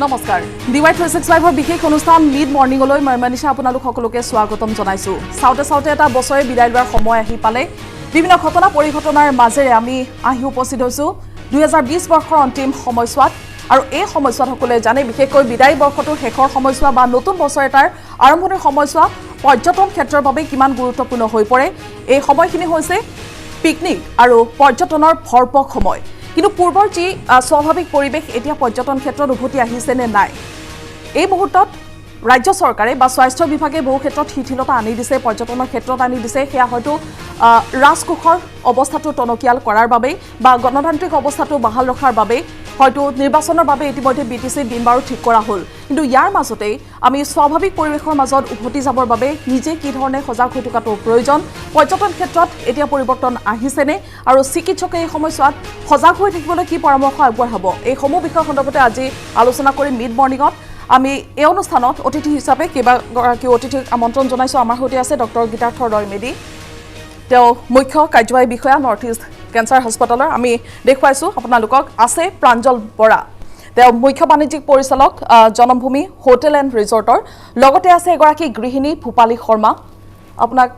নমস্কাৰ ডিৱাই 365 বিশেষ অনুষ্ঠান মিড মৰ্নিংলৈ মই মনীষা আপোনালোক সকলোকে স্বাগতম জনাইছো সাউতে এটা বছৰে বিদায় লোৱাৰ সময় আহি পালে বিভিন্ন ঘটনা পৰিঘটনাৰ মাজেৰে আমি আহি উপস্থিত হৈছো 2020 বৰ্ষৰ অন্তিম সময়ছোৱাত আৰু এই সময়ছোৱাত সকলোৱে জানে বিশেষকৈ বিদায় বৰ্ষটোৰ শেষৰ সময়ছোৱা বা নতুন বছৰ এটাৰ আৰম্ভণিৰ সময়ছোৱা পৰ্যটন ক্ষেত্ৰৰ বাবে কিমান গুৰুত্বপূৰ্ণ হৈ পৰে এই সময়খিনি হৈছে পিকনিক আৰু পৰ্যটনৰ ভৰপক সময় কিন্তু পূৰ্বৰ যি স্বাভাৱিক পৰিৱেশ এতিয়া পৰ্যটন ক্ষেত্ৰত উভতি আহিছে নে নাই এই মুহূৰ্তত ৰাজ্য চৰকাৰে বা স্বাস্থ্য বিভাগে বহু ক্ষেত্ৰত শিথিলতা আনি দিছে পৰ্যটনৰ ক্ষেত্ৰত আনি দিছে সেয়া হয়তো ৰাজকোষৰ অৱস্থাটো টনকিয়াল কৰাৰ বাবে বা গণতান্ত্ৰিক অৱস্থাটো বাহাল ৰখাৰ বাবে হয়তো নিৰ্বাচনৰ বাবে ইতিমধ্যে বিটিচি দিন বাৰু ঠিক কৰা হ'ল কিন্তু ইয়াৰ মাজতে আমি স্বাভাৱিক পৰিৱেশৰ মাজত উভতি যাবৰ বাবে নিজে কি ধৰণে সজাগ হৈ থকাটো প্ৰয়োজন পৰ্যটন ক্ষেত্ৰত এতিয়া পৰিৱৰ্তন আহিছেনে আৰু চিকিৎসকে এই সময়ছোৱাত সজাগ হৈ থাকিবলৈ কি পৰামৰ্শ আগবঢ়াব এই সমূহ বিষয় সন্দৰ্ভতে আজি আলোচনা কৰি মিড মৰ্নিঙত আমি এই অনুষ্ঠানত অতিথি হিচাপে কেইবাগৰাকী অতিথিক আমন্ত্ৰণ জনাইছোঁ আমাৰ সৈতে আছে ডক্টৰ গীতাৰ্থ ৰয় মেধি তেওঁ মুখ্য কাৰ্যবাহী বিষয়া নৰ্থ ইষ্ট কেঞ্চাৰ হাস্পতালৰ আমি দেখুৱাইছোঁ আপোনালোকক আছে প্ৰাঞ্জল বৰা তেওঁ মুখ্য বাণিজ্যিক পৰিচালক জনমভূমি হোটেল এণ্ড ৰিজৰ্টৰ লগতে আছে এগৰাকী গৃহিণী ভূপালী শৰ্মা আপোনাক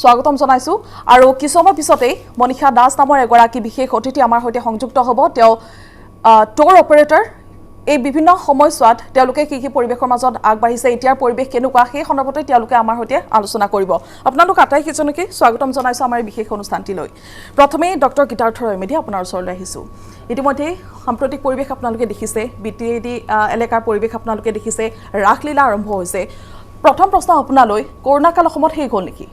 স্বাগতম জনাইছোঁ আৰু কিছু সময় পিছতেই মনীষা দাস নামৰ এগৰাকী বিশেষ অতিথি আমাৰ সৈতে সংযুক্ত হ'ব তেওঁ ট'ৰ অপাৰেটৰ এই বিভিন্ন সময়ছোৱাত তেওঁলোকে কি পৰিৱেশৰ মাজত আগবাঢ়িছে এতিয়াৰ পৰিৱেশ কেনেকুৱা সেই সন্দৰ্ভতে তেওঁলোকে আমাৰ সৈতে আলোচনা কৰিব আপোনালোক আটাইকেইজনকে স্বাগতম জনাইছোঁ আমাৰ বিশেষ অনুষ্ঠানটিলৈ প্ৰথমে ডক্টৰ গীতাৰ্থ ৰয় মেধি আপোনাৰ ওচৰলৈ আহিছোঁ ইতিমধ্যে সাম্প্ৰতিক পৰিৱেশ আপোনালোকে দেখিছে বিটিএডি এলেকাৰ পৰিৱেশ আপোনালোকে দেখিছে ৰাসলীলা আৰম্ভ হৈছে প্ৰথম প্ৰশ্ন আপোনালৈ কৰোনা কাল অসমত শেষ হ'ল নেকি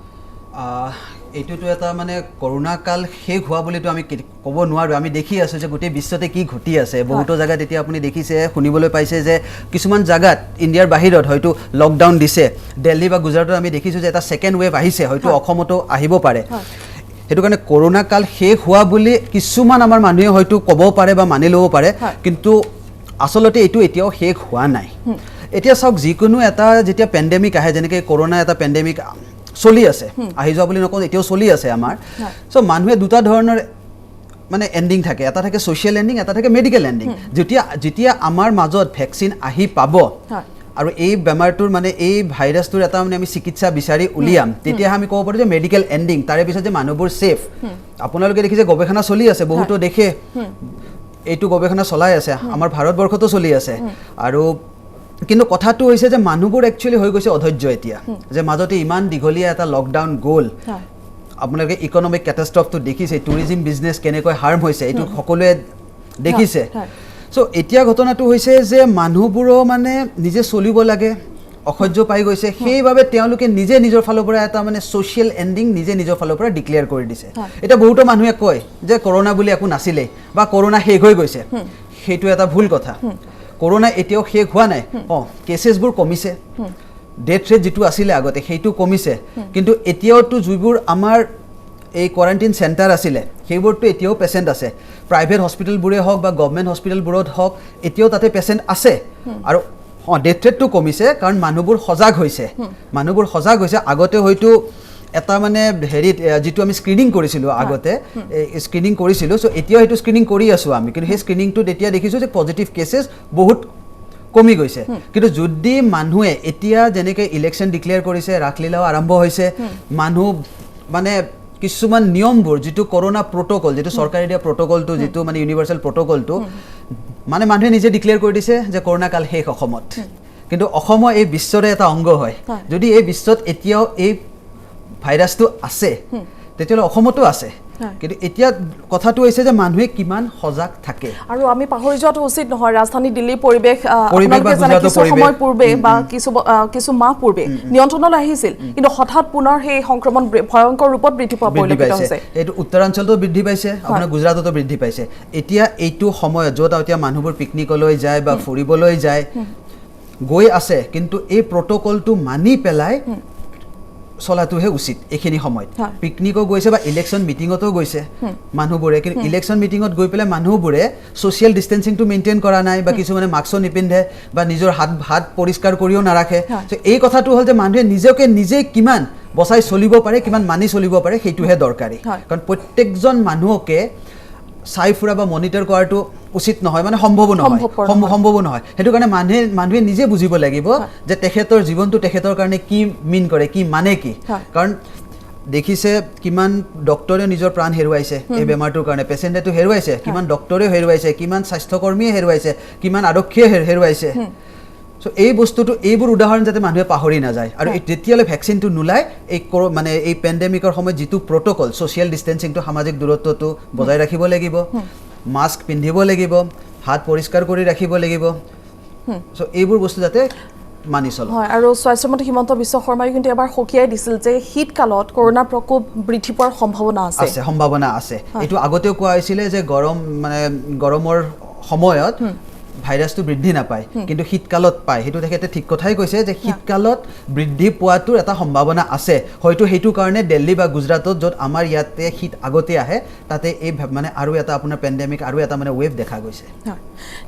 এইটোতো এটা মানে কৰোনা কাল শেষ হোৱা বুলিতো আমি ক'ব নোৱাৰোঁ আমি দেখি আছোঁ যে গোটেই বিশ্বতে কি ঘটি আছে বহুতো জাগাত এতিয়া আপুনি দেখিছে শুনিবলৈ পাইছে যে কিছুমান জাগাত ইণ্ডিয়াৰ বাহিৰত হয়তো লকডাউন দিছে দিল্লী বা গুজৰাটত আমি দেখিছোঁ যে এটা ছেকেণ্ড ৱেভ আহিছে হয়তো অসমতো আহিব পাৰে সেইটো কাৰণে কৰোনা কাল শেষ হোৱা বুলি কিছুমান আমাৰ মানুহে হয়তো ক'ব পাৰে বা মানি ল'ব পাৰে কিন্তু আচলতে এইটো এতিয়াও শেষ হোৱা নাই এতিয়া চাওক যিকোনো এটা যেতিয়া পেণ্ডেমিক আহে যেনেকৈ কৰোনা এটা পেণ্ডেমিক চলি আছে আহি যোৱা বুলি নকওঁ এতিয়াও চলি আছে আমাৰ চ' মানুহে দুটা ধৰণৰ মানে এণ্ডিং থাকে এটা থাকে ছ'চিয়েল এণ্ডিং এটা থাকে মেডিকেল এণ্ডিং যেতিয়া আমাৰ মাজত ভেকচিন আহি পাব আৰু এই বেমাৰটোৰ মানে এই ভাইৰাছটোৰ এটা মানে আমি চিকিৎসা বিচাৰি উলিয়াম তেতিয়াহে আমি ক'ব পাৰোঁ যে মেডিকেল এণ্ডিং তাৰে পিছত যে মানুহবোৰ ছেফ আপোনালোকে দেখিছে গৱেষণা চলি আছে বহুতো দেশে এইটো গৱেষণা চলাই আছে আমাৰ ভাৰতবৰ্ষতো চলি আছে আৰু কিন্তু কথাটো হৈছে যে মানুহবোৰ একচুৱেলি হৈ গৈছে অধৈৰ্য এতিয়া যে মাজতে ইমান দীঘলীয়া এটা লকডাউন গ'ল আপোনালোকে ইকনমিক কেটাষ্ট্ৰফটো দেখিছে টুৰিজিম বিজনেছ কেনেকৈ হাৰ্ম হৈছে এইটো সকলোৱে দেখিছে চ' এতিয়া ঘটনাটো হৈছে যে মানুহবোৰো মানে নিজে চলিব লাগে অসহ্য পাই গৈছে সেইবাবে তেওঁলোকে নিজে নিজৰ ফালৰ পৰা এটা মানে ছ'চিয়েল এণ্ডিং নিজে নিজৰ ফালৰ পৰা ডিক্লেয়াৰ কৰি দিছে এতিয়া বহুতো মানুহে কয় যে কৰোনা বুলি একো নাছিলেই বা কৰোনা শেষ হৈ গৈছে সেইটো এটা ভুল কথা কৰোনা এতিয়াও শেষ হোৱা নাই কেছেছবোৰ কমিছে ডেথ ৰেট যিটো আছিলে আগতে সেইটো কমিছে কিন্তু এতিয়াওতো যিবোৰ আমাৰ এই কোৱাৰেণ্টাইন চেণ্টাৰ আছিলে সেইবোৰতো এতিয়াও পেচেণ্ট আছে প্ৰাইভেট হস্পিটেলবোৰে হওক বা গভৰ্ণমেণ্ট হস্পিটেলবোৰত হওক এতিয়াও তাতে পেচেণ্ট আছে আৰু ডেথ ৰেটটো কমিছে কাৰণ মানুহবোৰ সজাগ হৈছে আগতে হয়তো এটা মানে হেৰিত যিটো আমি স্ক্ৰিনিং কৰিছিলোঁ আগতে স্ক্ৰিনিং কৰিছিলোঁ চ' এতিয়াও সেইটো স্ক্ৰিনিং কৰি আছোঁ আমি কিন্তু সেই স্ক্ৰিনিংটোত এতিয়া দেখিছোঁ যে পজিটিভ কেছেছ বহুত কমি গৈছে কিন্তু যদি মানুহে এতিয়া যেনেকৈ ইলেকশ্যন ডিক্লেয়াৰ কৰিছে ৰাসলীলাও আৰম্ভ হৈছে মানুহ মানে কিছুমান নিয়মবোৰ যিটো কৰোনা প্ৰট'কল যিটো চৰকাৰে দিয়া প্ৰট'কলটো যিটো মানে ইউনিভাৰ্চেল প্ৰট'কলটো মানে মানুহে নিজে ডিক্লেয়াৰ কৰি দিছে যে কৰোনা কাল শেষ অসমত কিন্তু অসমৰ এই বিশ্বৰে এটা অংগ হয় যদি এই বিশ্বত এতিয়াও এই ভাইৰাছটো আছে তেতিয়াহ'লে অসমতো আছে কিন্তু এতিয়া কথাটো হৈছে যে মানুহে কিমান সজাগ থাকে আৰু আমি পাহৰি যোৱাটো উচিত নহয় ৰাজধানী দিল্লীৰ পৰিৱেশ কিছু সময় পূৰ্বে বা কিছু মাহ পূৰ্বে নিয়ন্ত্ৰণলৈ আহিছিল কিন্তু হঠাৎ পুনৰ সেই সংক্ৰমণ ভয়ংকৰ ৰূপত বৃদ্ধি পোৱা পৰিলক্ষিত হৈছে এইটো উত্তৰাঞ্চলতো বৃদ্ধি পাইছে আপোনাৰ গুজৰাটতো বৃদ্ধি পাইছে এতিয়া এইটো সময়ত য'ত এতিয়া মানুহবোৰ পিকনিকলৈ যায় বা ফুৰিবলৈ যায় গৈ আছে কিন্তু এই প্ৰট'কলটো মানি পেলাই চলাটোহে উচিত এইখিনি সময়ত পিকনিকো গৈছে বা ইলেকশ্যন মিটিঙতো গৈছে মানুহবোৰে কিন্তু ইলেকশ্যন মিটিঙত গৈ পেলাই মানুহবোৰে ছ'চিয়েল ডিষ্টেঞ্চিংটো মেইনটেইন কৰা নাই বা কিছুমানে মাস্কো নিপিন্ধে বা নিজৰ হাত পৰিষ্কাৰ কৰিও নাৰাখে এই কথাটো হ'ল যে মানুহে নিজে কিমান বচাই চলিব পাৰে কিমান মানি চলিব পাৰে সেইটোহে দৰকাৰী কাৰণ প্ৰত্যেকজন মানুহকে চাই ফুৰা বা মনিটৰ কৰাটো উচিত নহয় মানে সম্ভৱো নহয় সেইটো কাৰণে মানুহে নিজে বুজিব লাগিব যে তেখেতৰ জীৱনটো তেখেতৰ কাৰণে কি মিন কৰে কি মানে কি কাৰণ দেখিছে কিমান ডক্টৰে নিজৰ প্ৰাণ হেৰুৱাইছে এই বেমাৰটোৰ কাৰণে পেচেণ্টেটো হেৰুৱাইছে কিমান ডক্টৰে হেৰুৱাইছে কিমান স্বাস্থ্যকৰ্মীয়ে হেৰুৱাইছে কিমান আৰক্ষীয়ে হেৰুৱাইছে সো এই বস্তুটো এইবোৰ উদাহৰণ যাতে মানুহে পাহৰি নাযায় আৰু যেতিয়ালৈ ভ্যাকচিনটো নোলায় এই মানে এই পেণ্ডেমিকৰ সময়ত যেটো প্ৰটোকল সোশ্যাল ডিস্টেন্সিংটো সামাজিক দূৰত্বটো বজাই ৰাখিব লাগিব মাস্ক পিন্ধিব লাগিব হাত পৰিষ্কাৰ কৰি ৰাখিব লাগিব সো এইবোৰ বস্তু যাতে মানি চল হয় আৰু স্বাস্থ্যমন্ত্ৰী হিমন্ত বিশ্ব শৰ্মাই কিন্তু এবাৰ সকিয়াই দিছিল যে শীতকালত কৰোনা প্ৰকোপ বৃদ্ধি পোৱাৰ সম্ভাৱনা আছে এটো আগতেও কোৱা হৈছিল যে গৰমৰ সময়ত ভাইৰাছটো বৃদ্ধি নাপায় কিন্তু শীতকালত পায় হেতু তেখেতে ঠিক কথাই কৈছে যে শীতকালত বৃদ্ধি পোৱাটোৰ এটা সম্ভাৱনা আছে হয়তো হেতু কাৰণে দিল্লী বা গুজৰাটত যত আমাৰ ইয়াতে শীত আগতে আহে তাতে এই মানে আৰু এটা আপোনাৰ পেণ্ডেমিক আৰু এটা মানে ৱেভ দেখা গৈছে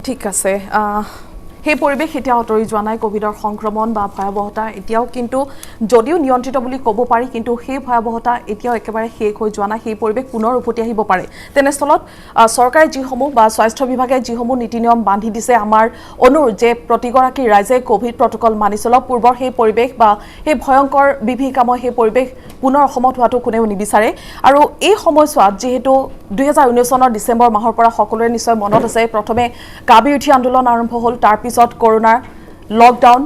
ঠিক আছে সেই পৰিবেশ এতিয়া অতৰি যোৱা নাই কোভিডৰ সংক্ৰমণ বা ভয়াবহতা এতিয়াও কিন্তু যদিও নিয়ন্ত্ৰিত বুলি ক'ব পাৰি কিন্তু সেই ভয়াবহতা এতিয়াও একেবাৰে শেষ হৈ যোৱা নাই সেই পৰিবেশ পুনৰ উভতি আহিব পাৰে তেনেস্থলত চৰকাৰে যিসমূহ বা স্বাস্থ্য বিভাগে যিসমূহ নীতি নিয়ম বান্ধি দিছে আমাৰ অনুৰোধ যে প্ৰতিগৰাকী ৰাইজে কোভিড প্ৰটোকল মানি চলক পূৰ্বৰ সেই পৰিবেশ বা সেই ভয়ংকৰ বিভীষিকাময় সেই পৰিবেশ পুনৰ অসমত হোৱাটো কোনেও নিবিচাৰে আৰু এই সময়ছোৱাত যেহেতু 2019 চনৰ ডিসেম্বৰ মাহৰ পৰা সকলোৰে নিশ্চয় মনত আছে প্ৰথমে কাবি উঠি আন্দোলন আৰম্ভ হ'ল তাৰ পিছত কৰোনাৰ লকডাউন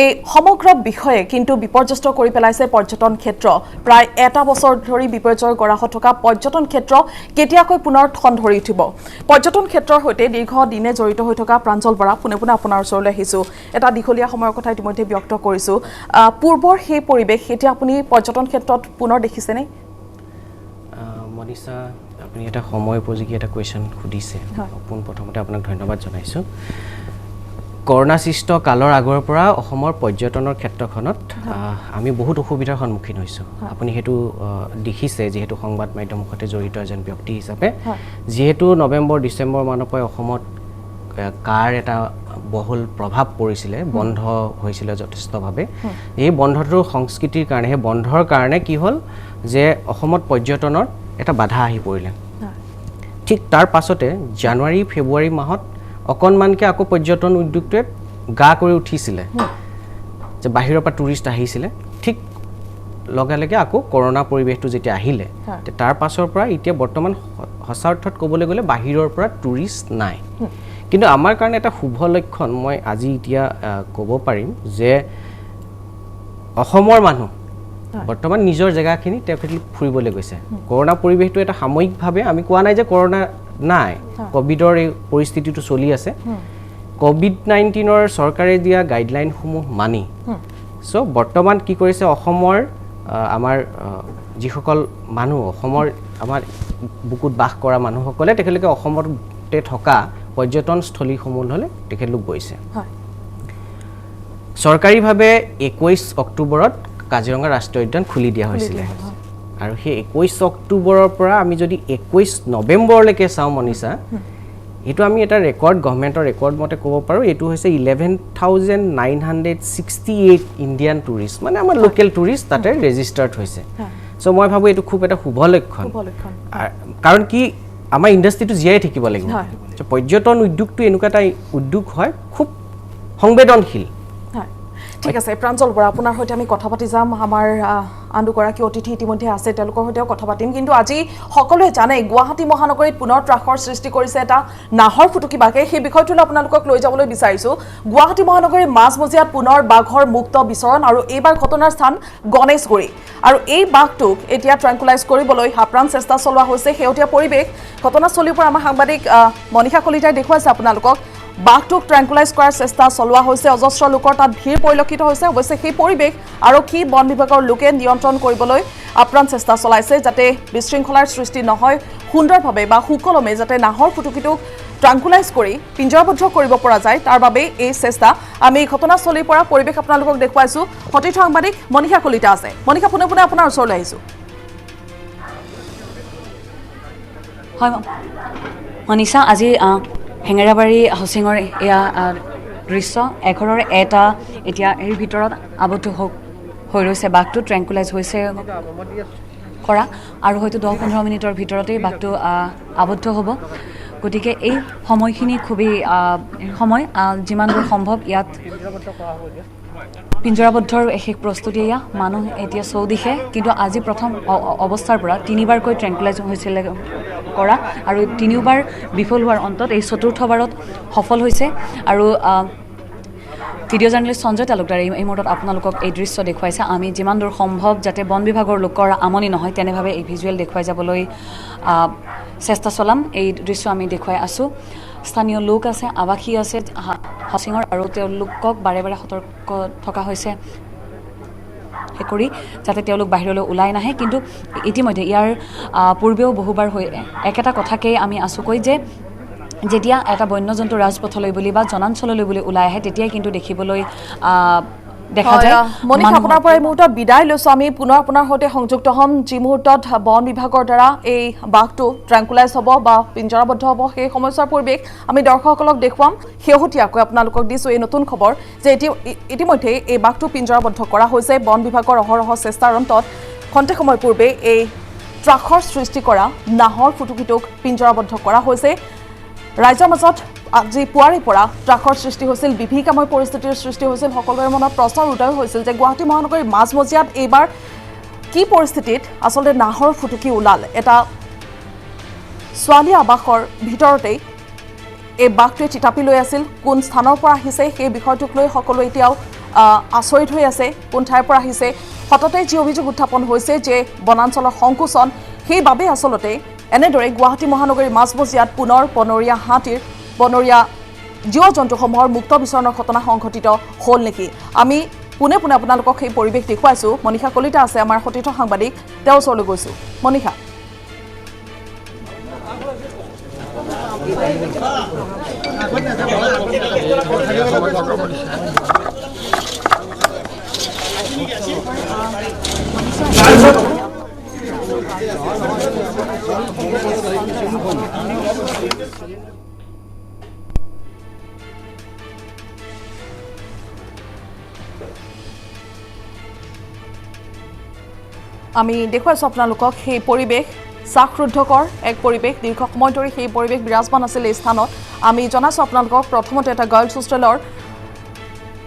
এই সমগ্ৰ বিষয়ে কিন্তু বিপৰ্যস্ত কৰি পেলাইছে পৰ্যটন ক্ষেত্ৰ প্ৰায় এটা বছৰ ধৰি বিপৰ্যয়ৰ গৰাহত থকা পৰ্যটন ক্ষেত্ৰ কেতিয়াকৈ পুনৰ ঠন ধৰি উঠিব পৰ্যটন ক্ষেত্ৰৰ সৈতে দীৰ্ঘ দিনে জড়িত হৈ থকা প্ৰাঞ্জল বৰা পুনে আপোনাৰ ওচৰলৈ আহিছো এটা দীঘলীয়া সময়ৰ কথা ইতিমধ্যে ব্যক্ত কৰিছো পূৰ্বৰ সেই পৰিবেশ এতিয়া আপুনি পৰ্যটন ক্ষেত্ৰত পুনৰ দেখিছেনে মনিষা আপুনি এটা সময় উপযোগী এটা কোৱেশ্চন খুদিছে আপোন প্ৰথমতে আপোনাক ধন্যবাদ জনাইছো কৰোনা সৃষ্ট কালৰ আগৰ পৰা অসমৰ পৰ্যটনৰ ক্ষেত্ৰখনত আমি বহুত অসুবিধাৰ সন্মুখীন হৈছো আপুনি হেতু দেখিছে যেহেতু সংবাদ মাধ্যমৰ সৈতে জড়িত এজন ব্যক্তি হিচাপে যেহেতু নৱেম্বৰ ডিসেম্বৰ মানৰ পৰা অসমত কাৰ এটা বহুল প্ৰভাৱ পৰিছিল বন্ধ হৈছিল যথেষ্টভাৱে এই বন্ধটোৰ সংস্কৃতিৰ কাৰণে হে বন্ধৰ কাৰণে কি হ'ল যে অসমত পৰ্যটনৰ এটা বাধা আহি পৰিলে ঠিক তাৰ পাছতে জানুৱাৰী ফেব্ৰুৱাৰী মাহত অকনমানকে আকৌ পৰ্যটন উদ্যোগটোৱে গা কৰি উঠিছিল যে বাহিৰৰ পৰা টুৰিষ্ট আহিছিল ঠিক লগে আকৌ কৰোনা পৰিবেশটো যেতিয়া আহিলে তাৰ পাছৰ পৰা এতিয়া বৰ্তমান হসা অৰ্থত ক'বলৈ গ'লে বাহিৰৰ পৰা টুৰিষ্ট নাই কিন্তু আমাৰ কাৰণে এটা শুভ লক্ষণ মই আজি এতিয়া ক'ব পাৰিম যে অসমৰ মানুহ বৰ্তমান নিজৰ জায়গাখিনি তেখেতলোক ফুৰিবলৈ গৈছে কৰোনা পৰিবেশটো এটা সাময়িকভাৱে আমি কোৱা নাই যে কৰোনা নাই কোভিডৰ এই পৰিস্থিতিটো চলি আছে কোভিড-19ৰ চৰকাৰে দিয়া গাইডলাইন সমূহ মানি সো বৰ্তমান কি কৰিছে অসমৰ আমাৰ যিসকল মানুহ অসমৰ আমাৰ বুকুত বাস কৰা মানুহসকলে তেখেতলোকে অসমতে থকা পৰ্যটনস্থলীসমূহলৈ তেখেতলোক গৈছে চৰকাৰীভাৱে 21 অক্টোবৰত কাজিৰঙা ৰাষ্ট্ৰীয় উদ্যান খুলি দিয়া হৈছিল আৰু সেই 21 অক্টোবৰৰ পৰা আমি যদি 21 নৱেম্বৰলৈকে চাওঁ মনিষা এটো আমি এটা ৰেকৰ্ড গভৰ্ণমেণ্টৰ ৰেকৰ্ড মতে ক'ব পাৰো এটো হৈছে 11968 ইণ্ডিয়ান টুৰিষ্ট মানে আমাৰ লোকেল টুৰিষ্ট তাতে ৰেজিষ্টাৰ্ড হৈছে সো মই ভাবো এটো খুব এটা শুভ লক্ষণ কাৰণ কি আমাৰ ইন্ডাষ্ট্ৰিটো জিয়াই থাকিব লাগিব পৰ্যটন উদ্যোগটো এনেকুৱা এটা উদ্যোগ হয় খুব সংবেদনশীল ঠিক আছে প্ৰাঞ্জল বৰা আপোনাৰ সৈতে আমি কথা পাতি যাম আমাৰ আন্দোগৰাকী অতিথি ইতিমধ্যে আছে তেওঁলোকৰ সৈতেও কথা পাতিম কিন্তু আজি সকলোৱে জানে গুৱাহাটী মহানগৰীত পুনৰ ত্ৰাসৰ সৃষ্টি কৰিছে এটা নাহৰ ফুটুকি বাঘে সেই বিষয়টোলৈ আপোনালোকক লৈ যাবলৈ বিচাৰিছো গুৱাহাটী মহানগৰীৰ মাজমজিয়াত পুনৰ বাঘৰ মুক্ত বিচৰণ আৰু এইবাৰ ঘটনাৰ স্থান গণেশগুৰি আৰু এই বাঘটোক এতিয়া ট্ৰেংকুলাইজ কৰিবলৈ হাপ্ৰাণ চেষ্টা চলোৱা হৈছে সেউতীয়া পৰিৱেশ ঘটনাস্থলীৰ পৰা আমাৰ সাংবাদিক মনিষা কলিতাই দেখুৱাইছে আপোনালোকক বাঘটোক ট্ৰেংকুলাইজ কৰাৰ চেষ্টা চলোৱা হৈছে অজস্ৰ লোকৰ তাত ভিৰ পৰিলক্ষিত হৈছে অৱশ্যে সেই পৰিৱেশ আৰক্ষী বন বিভাগৰ লোকে নিয়ন্ত্ৰণ কৰিবলৈ আপ্ৰাণ চেষ্টা চলাইছে যাতে বিশৃংখলাৰ সৃষ্টি নহয় সুন্দৰভাৱে বা সুকলমে যাতে নাহৰ ফুটুকিটোক ট্ৰেংকুলাইজ কৰি পিঞ্জৰাবদ্ধ কৰিব পৰা যায় তাৰ বাবে এই চেষ্টা আমি ঘটনাস্থলীৰ পৰা পৰিৱেশ আপোনালোকক দেখুৱাইছো সতীৰ্থ সাংবাদিক মনিষা কলিতা আছে মনিষা পুনে আপোনাৰ ওচৰলৈ আহিছো হয় মনিষা আজি হেঙেৰাবাৰী হাউচিঙৰ এয়া দৃশ্য এঘৰৰ এটা এতিয়া এৰ ভিতৰত আবদ্ধ হৈ ৰৈছে বাঘটো ট্ৰেংকুলাইজ হৈছে কৰা আৰু হয়তো 10-15 মিনিটৰ ভিতৰতেই বাঘটো আবদ্ধ হ'ব গতিকে এই সময়খিনি খুবেই সময় যিমান দূৰ সম্ভৱ ইয়াত পিঞ্জৰাবদ্ধৰ শেষ প্ৰস্তুতি এয়া মানুহ এতিয়া চৌদিশে কিন্তু আজি প্ৰথম অৱস্থাৰ পৰা 3বাৰকৈ ট্ৰেংকুলাইজ হৈছিলে কৰা আৰু 3বাৰ বিফল হোৱাৰ অন্তত এই চতুৰ্থবাৰত সফল হৈছে আৰু ভিডিঅ' জাৰ্নেলিষ্ট সঞ্জয় তালুকদাৰে এই মুহূৰ্তত আপোনালোকক এই দৃশ্য দেখুৱাইছে আমি যিমান দূৰ সম্ভৱ যাতে বন বিভাগৰ লোকৰ আমনি নহয় তেনেভাৱে এই ভিজুৱেল দেখুৱাই যাবলৈ চেষ্টা চলাম এই দৃশ্য আমি দেখুৱাই আছোঁ স্থানীয় লোক আছে আৱাসী আছে হাউচিঙৰ আৰু তেওঁলোকক বাৰে বাৰে সতৰ্ক থকা হৈছে কৰি যাতে তেওঁলোক বাহিৰলৈ ওলাই নাহে কিন্তু ইতিমধ্যে ইয়াৰ পূৰ্বেও বহুবাৰ হৈ একেটা কথাকেই আমি আছোঁ কৈ যে যেতিয়া এটা বন্যজন্তু ৰাজপথলৈ বুলি বা জনাঞ্চললৈ বুলি ওলাই আহে তেতিয়াই কিন্তু দেখিবলৈ দেখা যায় মনিকা আপোনাৰ পৰা এই মুহূৰ্তত বিদায় লৈছো আমি পুনৰ আপোনাৰ সৈতে সংযুক্ত হ'ম যি মুহূৰ্তত বন বিভাগৰ দ্বাৰা এই বাঘটো ট্ৰেংকুলাইজ হ'ব বা পিঞ্জৰাবদ্ধ হ'ব সেই সময়ছোৱাৰ পূৰ্বে আমি দৰ্শকসকলক দেখুৱাম শেহতীয়াকৈ আপোনালোকক দিছোঁ এই নতুন খবৰ যে ইতিমধ্যে এই বাঘটো পিঞ্জৰাবদ্ধ কৰা হৈছে বন বিভাগৰ অহৰহ চেষ্টাৰ অন্তত খন্তেক সময় পূৰ্বে এই ত্ৰাসৰ সৃষ্টি কৰা নাহৰ ফুটুকিটোক পিঞ্জৰাবদ্ধ কৰা হৈছে ৰাজ্যৰ মাজত আজি পুৱাৰে পৰা ত্ৰাসৰ সৃষ্টি হৈছিল বিভীষিকাময় পৰিস্থিতিৰ সৃষ্টি হৈছিল সকলোৰে মনত প্ৰশ্নৰ উদয় হৈছিল যে গুৱাহাটী মহানগৰীৰ মাজমজিয়াত এইবাৰ কি পৰিস্থিতিত আচলতে নাহৰ ফুটুকি ওলাল এটা ছোৱালী আৱাসৰ ভিতৰতেই এই বাঘটোৱে থিতাপি লৈ আছিল কোন স্থানৰ পৰা আহিছে সেই বিষয়টোক লৈ সকলো এতিয়াও আচৰিত হৈ আছে কোন ঠাইৰ পৰা আহিছে সততে যি অভিযোগ উত্থাপন হৈছে যে বনাঞ্চলৰ সংকোচন সেইবাবে আচলতে এনেদৰে গুৱাহাটী মহানগৰীৰ মাজমজিয়াত পুনৰ বনৰীয়া জীৱ জন্তুসমূহৰ মুক্ত বিচৰণৰ ঘটনা সংঘটিত হ'ল নেকি আমি পুনে পুনে আপোনালোকক সেই পৰিৱেশ দেখুৱাইছোঁ মনীষা কলিতা আছে আমাৰ সতীৰ্থ সাংবাদিক তেওঁৰ ওচৰলৈ গৈছোঁ মনীষা আমি দেখুৱাইছোঁ আপোনালোকক সেই পৰিৱেশ শ্বাসৰুদ্ধকৰ এক পৰিৱেশ দীৰ্ঘ সময় ধৰি সেই পৰিৱেশ বিৰাজমান আছিল এই স্থানত আমি জনাইছোঁ আপোনালোকক প্ৰথমতে এটা গাৰ্লছ হোষ্টেলৰ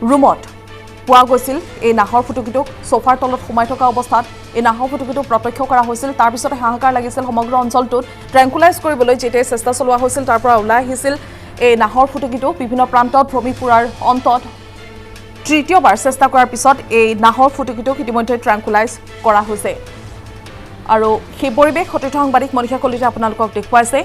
ৰুমত পোৱা গৈছিল এই নাহৰ ফুটুকিটোক সোফাৰ তলত সোমাই থকা অৱস্থাত এই নাহৰ ফুটুকিটোক প্ৰত্যক্ষ কৰা হৈছিল তাৰ পিছতে হাহাকাৰ লাগিছিল সমগ্ৰ অঞ্চলটোত ট্ৰেংকুলাইজ কৰিবলৈ যেতিয়া চেষ্টা চলোৱা হৈছিল তাৰ পৰা ওলাই আহিছিল এই নাহৰ ফুটুকিটো বিভিন্ন প্ৰান্তত ভ্ৰমি ফুৰাৰ অন্তত তৃতীয়বাৰ চেষ্টা কৰাৰ পিছত এই নাহৰ ফুটুকিটোক ইতিমধ্যে ট্ৰেংকুলাইজ কৰা হৈছে আৰু সেই পৰিৱেশ সতীৰ্থ সাংবাদিক মনীষা কলিতা আপোনালোকক দেখুৱাইছে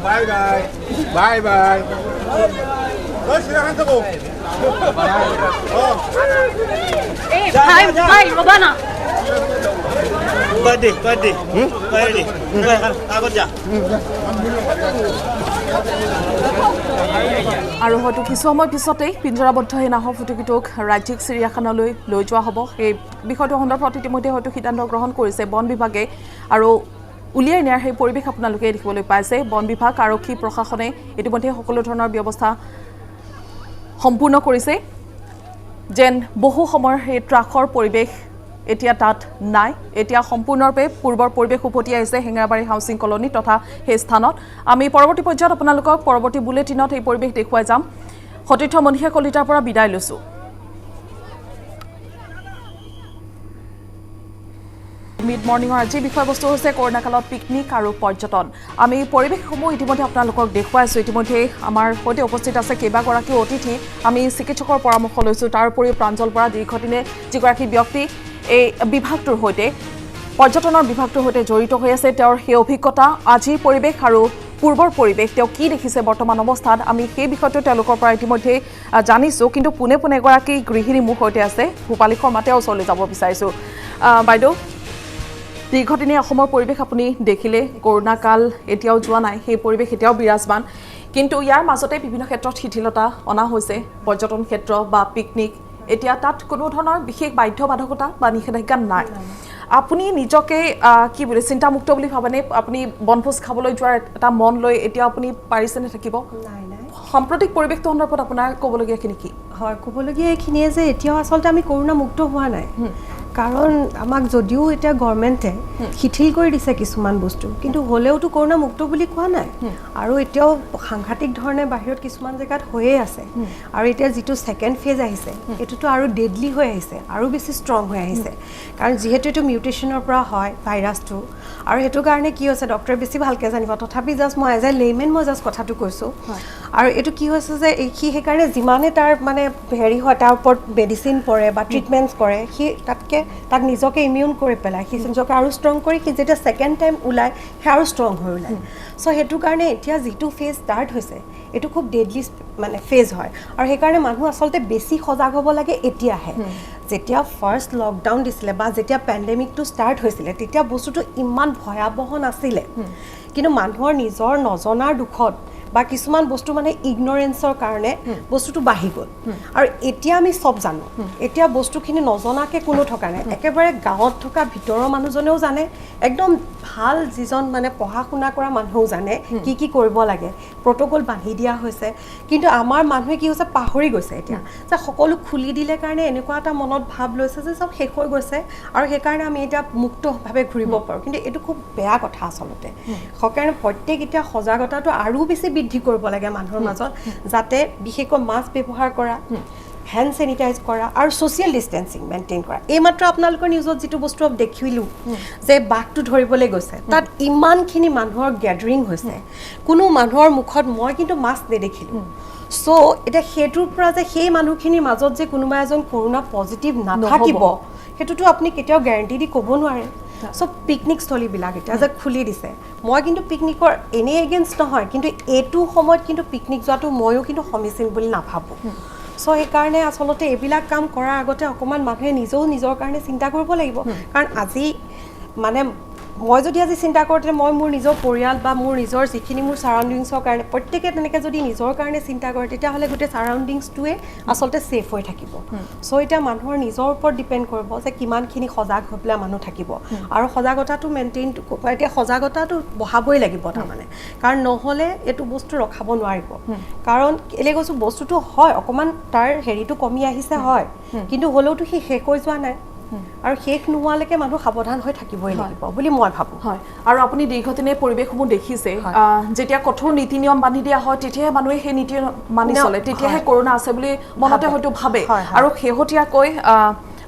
Bye bye. Hai, Robana. Tadi. Agak ja. আৰু হয়তো কিছু সময় পিছতেই পিঞ্জৰাবদ্ধ এই নাহৰ ফুটুকিটোক ৰাজ্যিক চিৰিয়াখানালৈ লৈ যোৱা হ'ব সেই বিষয়টো সন্দৰ্ভত ইতিমধ্যে হয়তো সিদ্ধান্ত গ্ৰহণ কৰিছে বন বিভাগে আৰু উলিয়াই নিয়াৰ সেই পৰিৱেশ আপোনালোকে দেখিবলৈ পাইছে বন বিভাগ আৰক্ষী প্ৰশাসনে ইতিমধ্যে সকলো ধৰণৰ ব্যৱস্থা সম্পূৰ্ণ কৰিছে যেন বহু সময়ৰ সেই ত্ৰাসৰ পৰিৱেশ এতিয়া তাত নাই এতিয়া সম্পূৰ্ণৰূপে পূৰ্বৰ পৰিৱেশ উভতি আহিছে হেঙেৰাবাৰী হাউচিং কলনী তথা সেই স্থানত আমি পৰৱৰ্তী পৰ্যায়ত আপোনালোকক পৰৱৰ্তী বুলেটিনত এই পৰিৱেশ দেখুৱাই যাম সতীৰ্থ মনীষা কলিতাৰ পৰা বিদায় লৈছোঁ মিড মৰ্নিঙৰ আজি বিষয়বস্তু হৈছে কৰোনা কালত পিকনিক আৰু পৰ্যটন আমি পৰিৱেশসমূহ ইতিমধ্যে আপোনালোকক দেখুৱাইছোঁ ইতিমধ্যে আমাৰ সৈতে উপস্থিত আছে কেইবাগৰাকীও অতিথি আমি চিকিৎসকৰ পৰামৰ্শ লৈছোঁ তাৰ উপৰিও প্ৰাঞ্জল পৰা দীৰ্ঘদিনে যিগৰাকী ব্যক্তি এই বিভাগটোৰ সৈতে পৰ্যটনৰ বিভাগটোৰ সৈতে জড়িত হৈ আছে তেওঁৰ সেই অভিজ্ঞতা আজিৰ পৰিৱেশ আৰু পূৰ্বৰ পৰিৱেশ তেওঁ কি দেখিছে বৰ্তমান অৱস্থাত আমি সেই বিষয়টো তেওঁলোকৰ পৰা ইতিমধ্যে জানিছোঁ কিন্তু পোনে পোনে এগৰাকী গৃহিণী মোৰ সৈতে আছে ভূপালী শৰ্মা তেওঁৰ ওচৰলৈ যাব বিচাৰিছোঁ বাইদেউ দীৰ্ঘদিনীয়া অসমৰ পৰিৱেশ আপুনি দেখিলে কৰোণা কাল এতিয়াও যোৱা নাই সেই পৰিৱেশ এতিয়াও বিৰাজমান কিন্তু ইয়াৰ মাজতে বিভিন্ন ক্ষেত্ৰত শিথিলতা অনা হৈছে পৰ্যটন ক্ষেত্ৰ বা পিকনিক এতিয়া তাত কোনো ধৰণৰ বিশেষ বাধ্যবাধকতা বা নিষেধাজ্ঞা নাই আপুনি নিজকে কি বুলি চিন্তামুক্ত বুলি ভাবেনে আপুনি বনভোজ খাবলৈ যোৱাৰ এটা মন লৈ এতিয়া আপুনি পাৰিছেনে থাকিব নাই নাই সাম্প্ৰতিক পৰিৱেশটো সন্দৰ্ভত আপোনাৰ ক'বলগীয়াখিনি কি হয় ক'বলগীয়া এইখিনিয়ে যে এতিয়াও আচলতে আমি কৰোণা মুক্ত হোৱা নাই কাৰণ আমাক যদিও এতিয়া গভৰ্ণমেণ্টে শিথিল কৰি দিছে কিছুমান বস্তু কিন্তু হ'লেওতো কৰোণা মুক্ত বুলি কোৱা নাই আৰু এতিয়াও সাংঘাতিক ধৰণে বাহিৰত কিছুমান জেগাত হৈয়ে আছে আৰু এতিয়া যিটো ছেকেণ্ড ফেজ আহিছে এইটোতো আৰু ডেডলি হৈ আহিছে আৰু বেছি ষ্ট্ৰং হৈ আহিছে কাৰণ যিহেতু এইটো মিউটেশ্যনৰ পৰা হয় ভাইৰাছটো আৰু সেইটো কাৰণে কি হৈছে ডক্টৰে বেছি ভালকৈ জানিব তথাপি জাষ্ট মই এজ এ লেইমেন মই জাষ্ট কথাটো কৈছোঁ আৰু এইটো কি হৈছে যে সি সেইকাৰণে যিমানে তাৰ মানে হেৰি হয় তাৰ ওপৰত মেডিচিন পৰে বা ট্ৰিটমেণ্টছ কৰে সি তাক নিজকে ইমিউন কৰি পেলাই সি নিজকে আৰু ষ্ট্ৰং কৰি সি যেতিয়া ছেকেণ্ড টাইম ওলায় সি আৰু ষ্ট্ৰং হৈ ওলায় চ' সেইটো কাৰণে এতিয়া যিটো ফেজ ষ্টাৰ্ট হৈছে এইটো খুব ডেডলি মানে ফেজ হয় আৰু সেইকাৰণে মানুহ আচলতে বেছি সজাগ হ'ব লাগে এতিয়াহে যেতিয়া ফাৰ্ষ্ট লকডাউন দিছিলে বা যেতিয়া পেণ্ডেমিকটো ষ্টাৰ্ট হৈছিলে তেতিয়া বস্তুটো ইমান ভয়াৱহ নাছিলে কিন্তু মানুহৰ নিজৰ নজনাৰ দুখত বা কিছুমান বস্তু মানে ইগনৰেঞ্চৰ কাৰণে বস্তুটো বাঢ়ি গ'ল আৰু এতিয়া আমি চব জানো এতিয়া বস্তুখিনি নজনাকৈ কোনো থকা নাই একেবাৰে গাঁৱত থকা ভিতৰৰ মানুহজনেও জানে একদম ভাল যিজন মানে পঢ়া শুনা কৰা মানুহেও জানে কি কৰিব লাগে প্ৰট'কল বান্ধি দিয়া হৈছে কিন্তু আমাৰ মানুহে কি হৈছে পাহৰি গৈছে এতিয়া যে সকলো খুলি দিলে কাৰণে এনেকুৱা এটা মনত ভাৱ লৈছে যে চব শেষ হৈ গৈছে আৰু সেইকাৰণে আমি এতিয়া মুক্তভাৱে ঘূৰিব পাৰোঁ কিন্তু এইটো খুব বেয়া কথা আচলতে সেইকাৰণে প্ৰত্যেক এতিয়া সজাগতাটো আৰু বেছি বৃদ্ধি কৰিব লাগে মানুহৰ মাজত যাতে বিশেষকৈ মাস্ক ব্যৱহাৰ কৰা হেণ্ড চেনিটাইজ কৰা আৰু ছ'চিয়েল ডিষ্টেঞ্চিং মেইনটেইন কৰা এইমাত্ৰ আপোনালোকৰ নিউজত যিটো বস্তু দেখিলোঁ যে বাঘটো ধৰিবলৈ গৈছে তাত ইমানখিনি মানুহৰ গেডাৰিং হৈছে কোনো মানুহৰ মুখত মই কিন্তু মাস্ক নেদেখিলোঁ চ' এতিয়া সেইটোৰ পৰা যে সেই মানুহখিনিৰ মাজত যে কোনোবা এজন কৰোণা পজিটিভ নাথাকিব সেইটোতো আপুনি কেতিয়াও গেৰাণ্টি দি ক'ব নোৱাৰে চ' পিকনিক স্থলীবিলাক এতিয়া যে খুলি দিছে মই কিন্তু পিকনিকৰ এনেই এগেইনষ্ট নহয় কিন্তু এইটো সময়ত কিন্তু পিকনিক যোৱাটো ময়ো কিন্তু সমীচীন বুলি নাভাবোঁ চ' সেইকাৰণে আচলতে এইবিলাক কাম কৰাৰ আগতে অকণমান মানুহে নিজেও নিজৰ কাৰণে চিন্তা কৰিব লাগিব কাৰণ আজি মানে মই যদি আজি চিন্তা কৰোঁতে মই মোৰ নিজৰ পৰিয়াল বা মোৰ নিজৰ যিখিনি মোৰ ছাৰাউণ্ডিংছৰ কাৰণে প্ৰত্যেকে তেনেকৈ যদি নিজৰ কাৰণে চিন্তা কৰে তেতিয়াহ'লে গোটেই ছাৰাউণ্ডিংছটোৱে আচলতে ছেফ হৈ থাকিব চ' এতিয়া মানুহৰ নিজৰ ওপৰত ডিপেণ্ড কৰিব যে কিমানখিনি সজাগ হৈ পেলাই মানুহ থাকিব আৰু সজাগতাটো মেইনটেইন এতিয়া সজাগতাটো বঢ়াবই লাগিব তাৰমানে কাৰণ নহ'লে এইটো বস্তু ৰখাব নোৱাৰিব কাৰণ কেলৈ কৈছোঁ বস্তুটো হয় অকণমান তাৰ হেৰিটো কমি আহিছে হয় কিন্তু হ'লেওতো সি শেষ হৈ যোৱা নাই আৰু শেষ নোহোৱালৈকে মানুহ সাৱধান হৈ থাকিবই লাগিব বুলি মই ভাবোঁ হয় আৰু আপুনি দীৰ্ঘদিনীয়া পৰিৱেশসমূহ দেখিছে যেতিয়া কঠোৰ নীতি নিয়ম বান্ধি দিয়া হয় তেতিয়াহে মানুহে সেই নীতি মানি চলে তেতিয়াহে কৰোণা আছে বুলি মনতে হয়তো ভাবে আৰু শেহতীয়াকৈ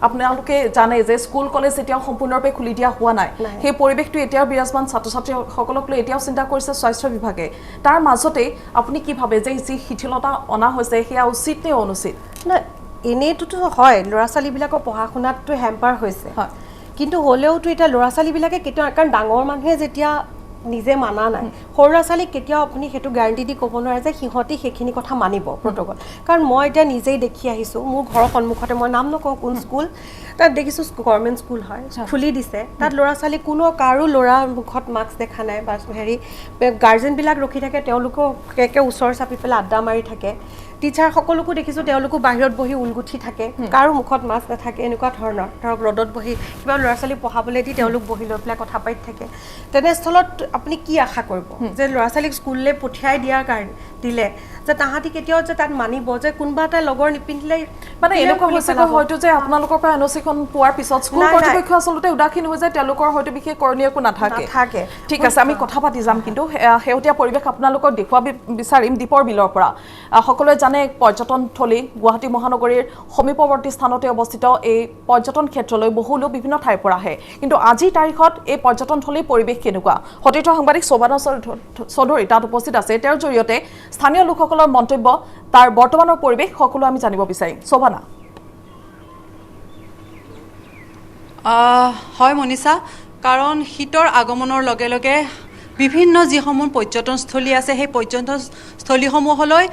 আপোনালোকে জানে যে স্কুল কলেজ এতিয়াও সম্পূৰ্ণৰূপে খুলি দিয়া হোৱা নাই সেই পৰিৱেশটো এতিয়াও বিৰাজমান ছাত্ৰ ছাত্ৰীসকলক লৈ এতিয়াও চিন্তা কৰিছে স্বাস্থ্য বিভাগে তাৰ মাজতে আপুনি কি ভাবে যে যি শিথিলতা অনা হৈছে সেয়া উচিত নে অনুচিত নাই এনেইটোতো হয় ল'ৰা ছোৱালীবিলাকৰ পঢ়া শুনাততো হেম্পাৰ হৈছে কিন্তু হ'লেওতো এতিয়া ল'ৰা ছোৱালীবিলাকে কেতিয়াও কাৰণ ডাঙৰ মানুহে যেতিয়া নিজে মানা নাই সৰু ল'ৰা ছোৱালীক কেতিয়াও আপুনি সেইটো গেৰাণ্টি দি ক'ব নোৱাৰে যে সিহঁতি সেইখিনি কথা মানিব প্ৰট'কল কাৰণ মই এতিয়া নিজেই দেখি আহিছোঁ মোৰ ঘৰৰ সন্মুখতে মই নাম নকওঁ কোন স্কুল তাত দেখিছোঁ গভৰ্ণমেণ্ট স্কুল হয় খুলি দিছে তাত ল'ৰা ছোৱালী কোনো কাৰো ল'ৰাৰ মুখত মাস্ক দেখা নাই বা হেৰি গাৰ্জেনবিলাক ৰখি থাকে তেওঁলোকেও একে ওচৰ চাপি পেলাই আড্ডা মাৰি থাকে টিচাৰ সকলোকো দেখিছোঁ তেওঁলোকো বাহিৰত বহি ঊলগুঠি থাকে কাৰো মুখত মাস্ক নাথাকে এনেকুৱা ধৰণৰ ধৰক ৰ'দত বহি কিবা ল'ৰা ছোৱালী পঢ়াবলৈ দি তেওঁলোক বহি লৈ পেলাই কথা পাতি থাকে তেনেস্থলত আপুনি কি আশা কৰিব যে ল'ৰা ছোৱালীক স্কুললৈ পঠিয়াই দিয়াৰ কাৰণে দিলে যে তাহাঁতি কেতিয়াও যে তাত মানিব যে কোনোবা এটা লগৰ নিপিন্ধিলে মানে এনেকুৱা হৈছে হয়তো যে আপোনালোকৰ পৰা এনঅ'চিখন পোৱাৰ পিছত স্কুল কৰ্তৃপক্ষ আচলতে উদাসীন হৈ যায় তেওঁলোকৰ হয়তো বিশেষ কৰণীয় একো নাথাকে ঠিক আছে আমি কথা পাতি যাম কিন্তু শেহতীয়া পৰিৱেশ আপোনালোকক দেখুৱাব বিচাৰিম দীপৰ বিলৰ পৰা সকলোৱে জানে পৰ্যটনথলী গুৱাহাটী মহানগৰীৰ সমীপৱৰ্তী স্থানতে অৱস্থিত এই পৰ্যটন ক্ষেত্ৰলৈ বহু লোক বিভিন্ন ঠাইৰ পৰা আহে কিন্তু আজিৰ তাৰিখত এই পৰ্যটনথলীৰ পৰিৱেশ কেনেকুৱা সতীৰ্থ সাংবাদিক শোভানা চৌধুৰী তাত উপস্থিত আছে তেওঁৰ জৰিয়তে স্থানীয় লোকসকলৰ মন্তব্য তাৰ বৰ্তমানৰ পৰিৱেশ সকলো আমি জানিব বিচাৰিম শোভানা হয় মনীষা কাৰণ শীতৰ আগমনৰ লগে লগে বিভিন্ন যিসমূহ পৰ্যটনস্থলী আছে সেই পৰ্যটনস্থলীসমূহলৈ